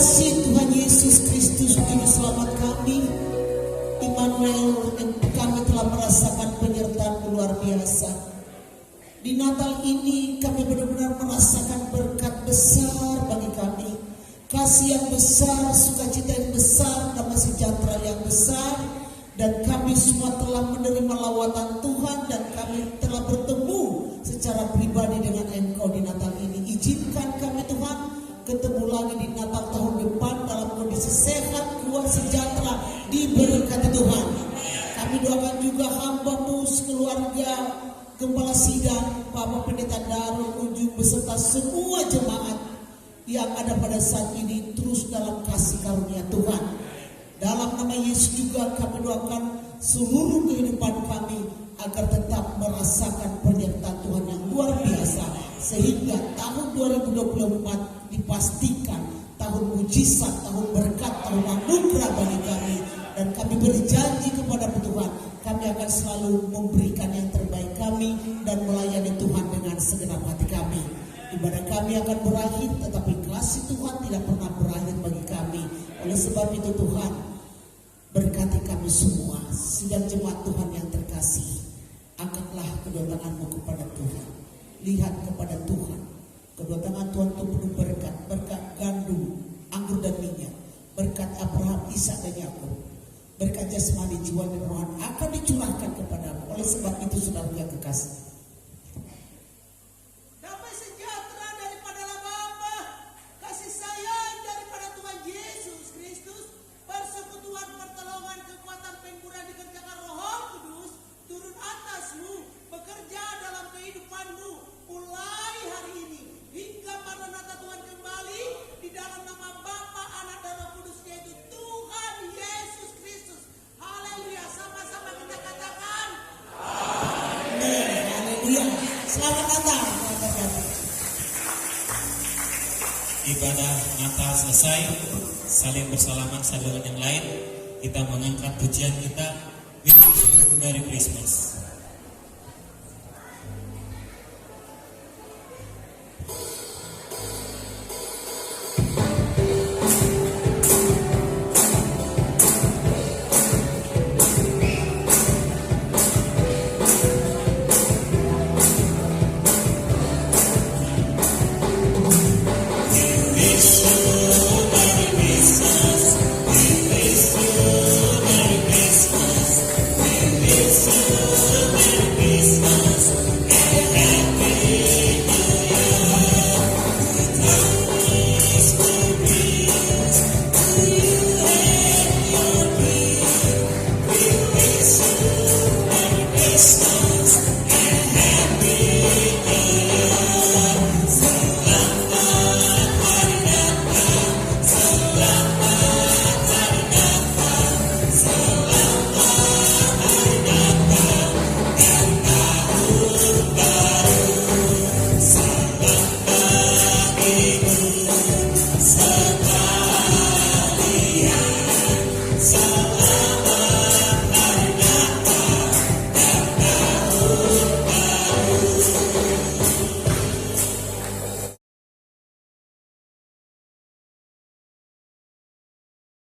kasih Tuhan Yesus Kristus, Juru Selamat kami, Immanuel, kami telah merasakan penyertaan luar biasa. Di Natal ini kami benar-benar merasakan berkat besar bagi kami, kasih yang besar, sukacita yang besar, damai sejahtera yang besar. Dan kami semua telah menerima lawatan Tuhan, dan kami telah bertemu secara pribadi dengan Engkau di Natal ini. Izinkan kami Tuhan ketemu lagi di Natal tahun depan dalam kondisi sehat, kuat, sejahtera, diberkati Tuhan. Kami doakan juga hamba-Mu sekeluarga, Gembala Sidang, Bapak Pendeta Darul Ujung beserta semua jemaat yang ada pada saat ini terus dalam kasih karunia Tuhan. Dalam nama Yesus juga kami doakan seluruh kehidupan kami agar tetap merasakan penyertaan Tuhan yang luar biasa, sehingga tahun 2024 dipastikan tahun mujizat, tahun berkat, tahun anugerah bagi kami. Dan kami berjanji kepada Tuhan, kami akan selalu memberikan yang terbaik kami dan melayani Tuhan dengan segenap hati kami. Ibadah kami akan berakhir, tetapi kasih Tuhan tidak pernah berakhir bagi kami. Oleh sebab itu Tuhan, berkati kami semua, sidang jemaat Tuhan yang terkasih. Angkatlah kedua tanganmu kepada Tuhan, lihat kepada Tuhan. Kedua tangan Tuhan itu penuh berkat, berkat gandum, anggur dan minyak, berkat Abraham, Ishak dan Yakub, berkat jasmani, jiwa dan rohani akan dicurahkan kepadamu. Oleh sebab itu saudara yang kekasih, damai sejahtera daripada Bapa, kasih sayang daripada Tuhan Yesus Kristus, persekutuan, pertolongan, kekuatan, pengurahan dikerjakan Roh Kudus turun atasmu, bekerja dalam kehidupanmu mulai hari ini hingga Maranatha Tuhan kembali, di dalam nama Bapa, Anak dan Roh Kudus, yaitu Tuhan Yesus Kristus. Haleluya, sama-sama kita katakan amin. Haleluya. Selamat Natal. Ibadah Natal selesai, saling bersalaman satu dengan yang lain. Kita mengangkat pujian kita, We Wish You Merry Christmas.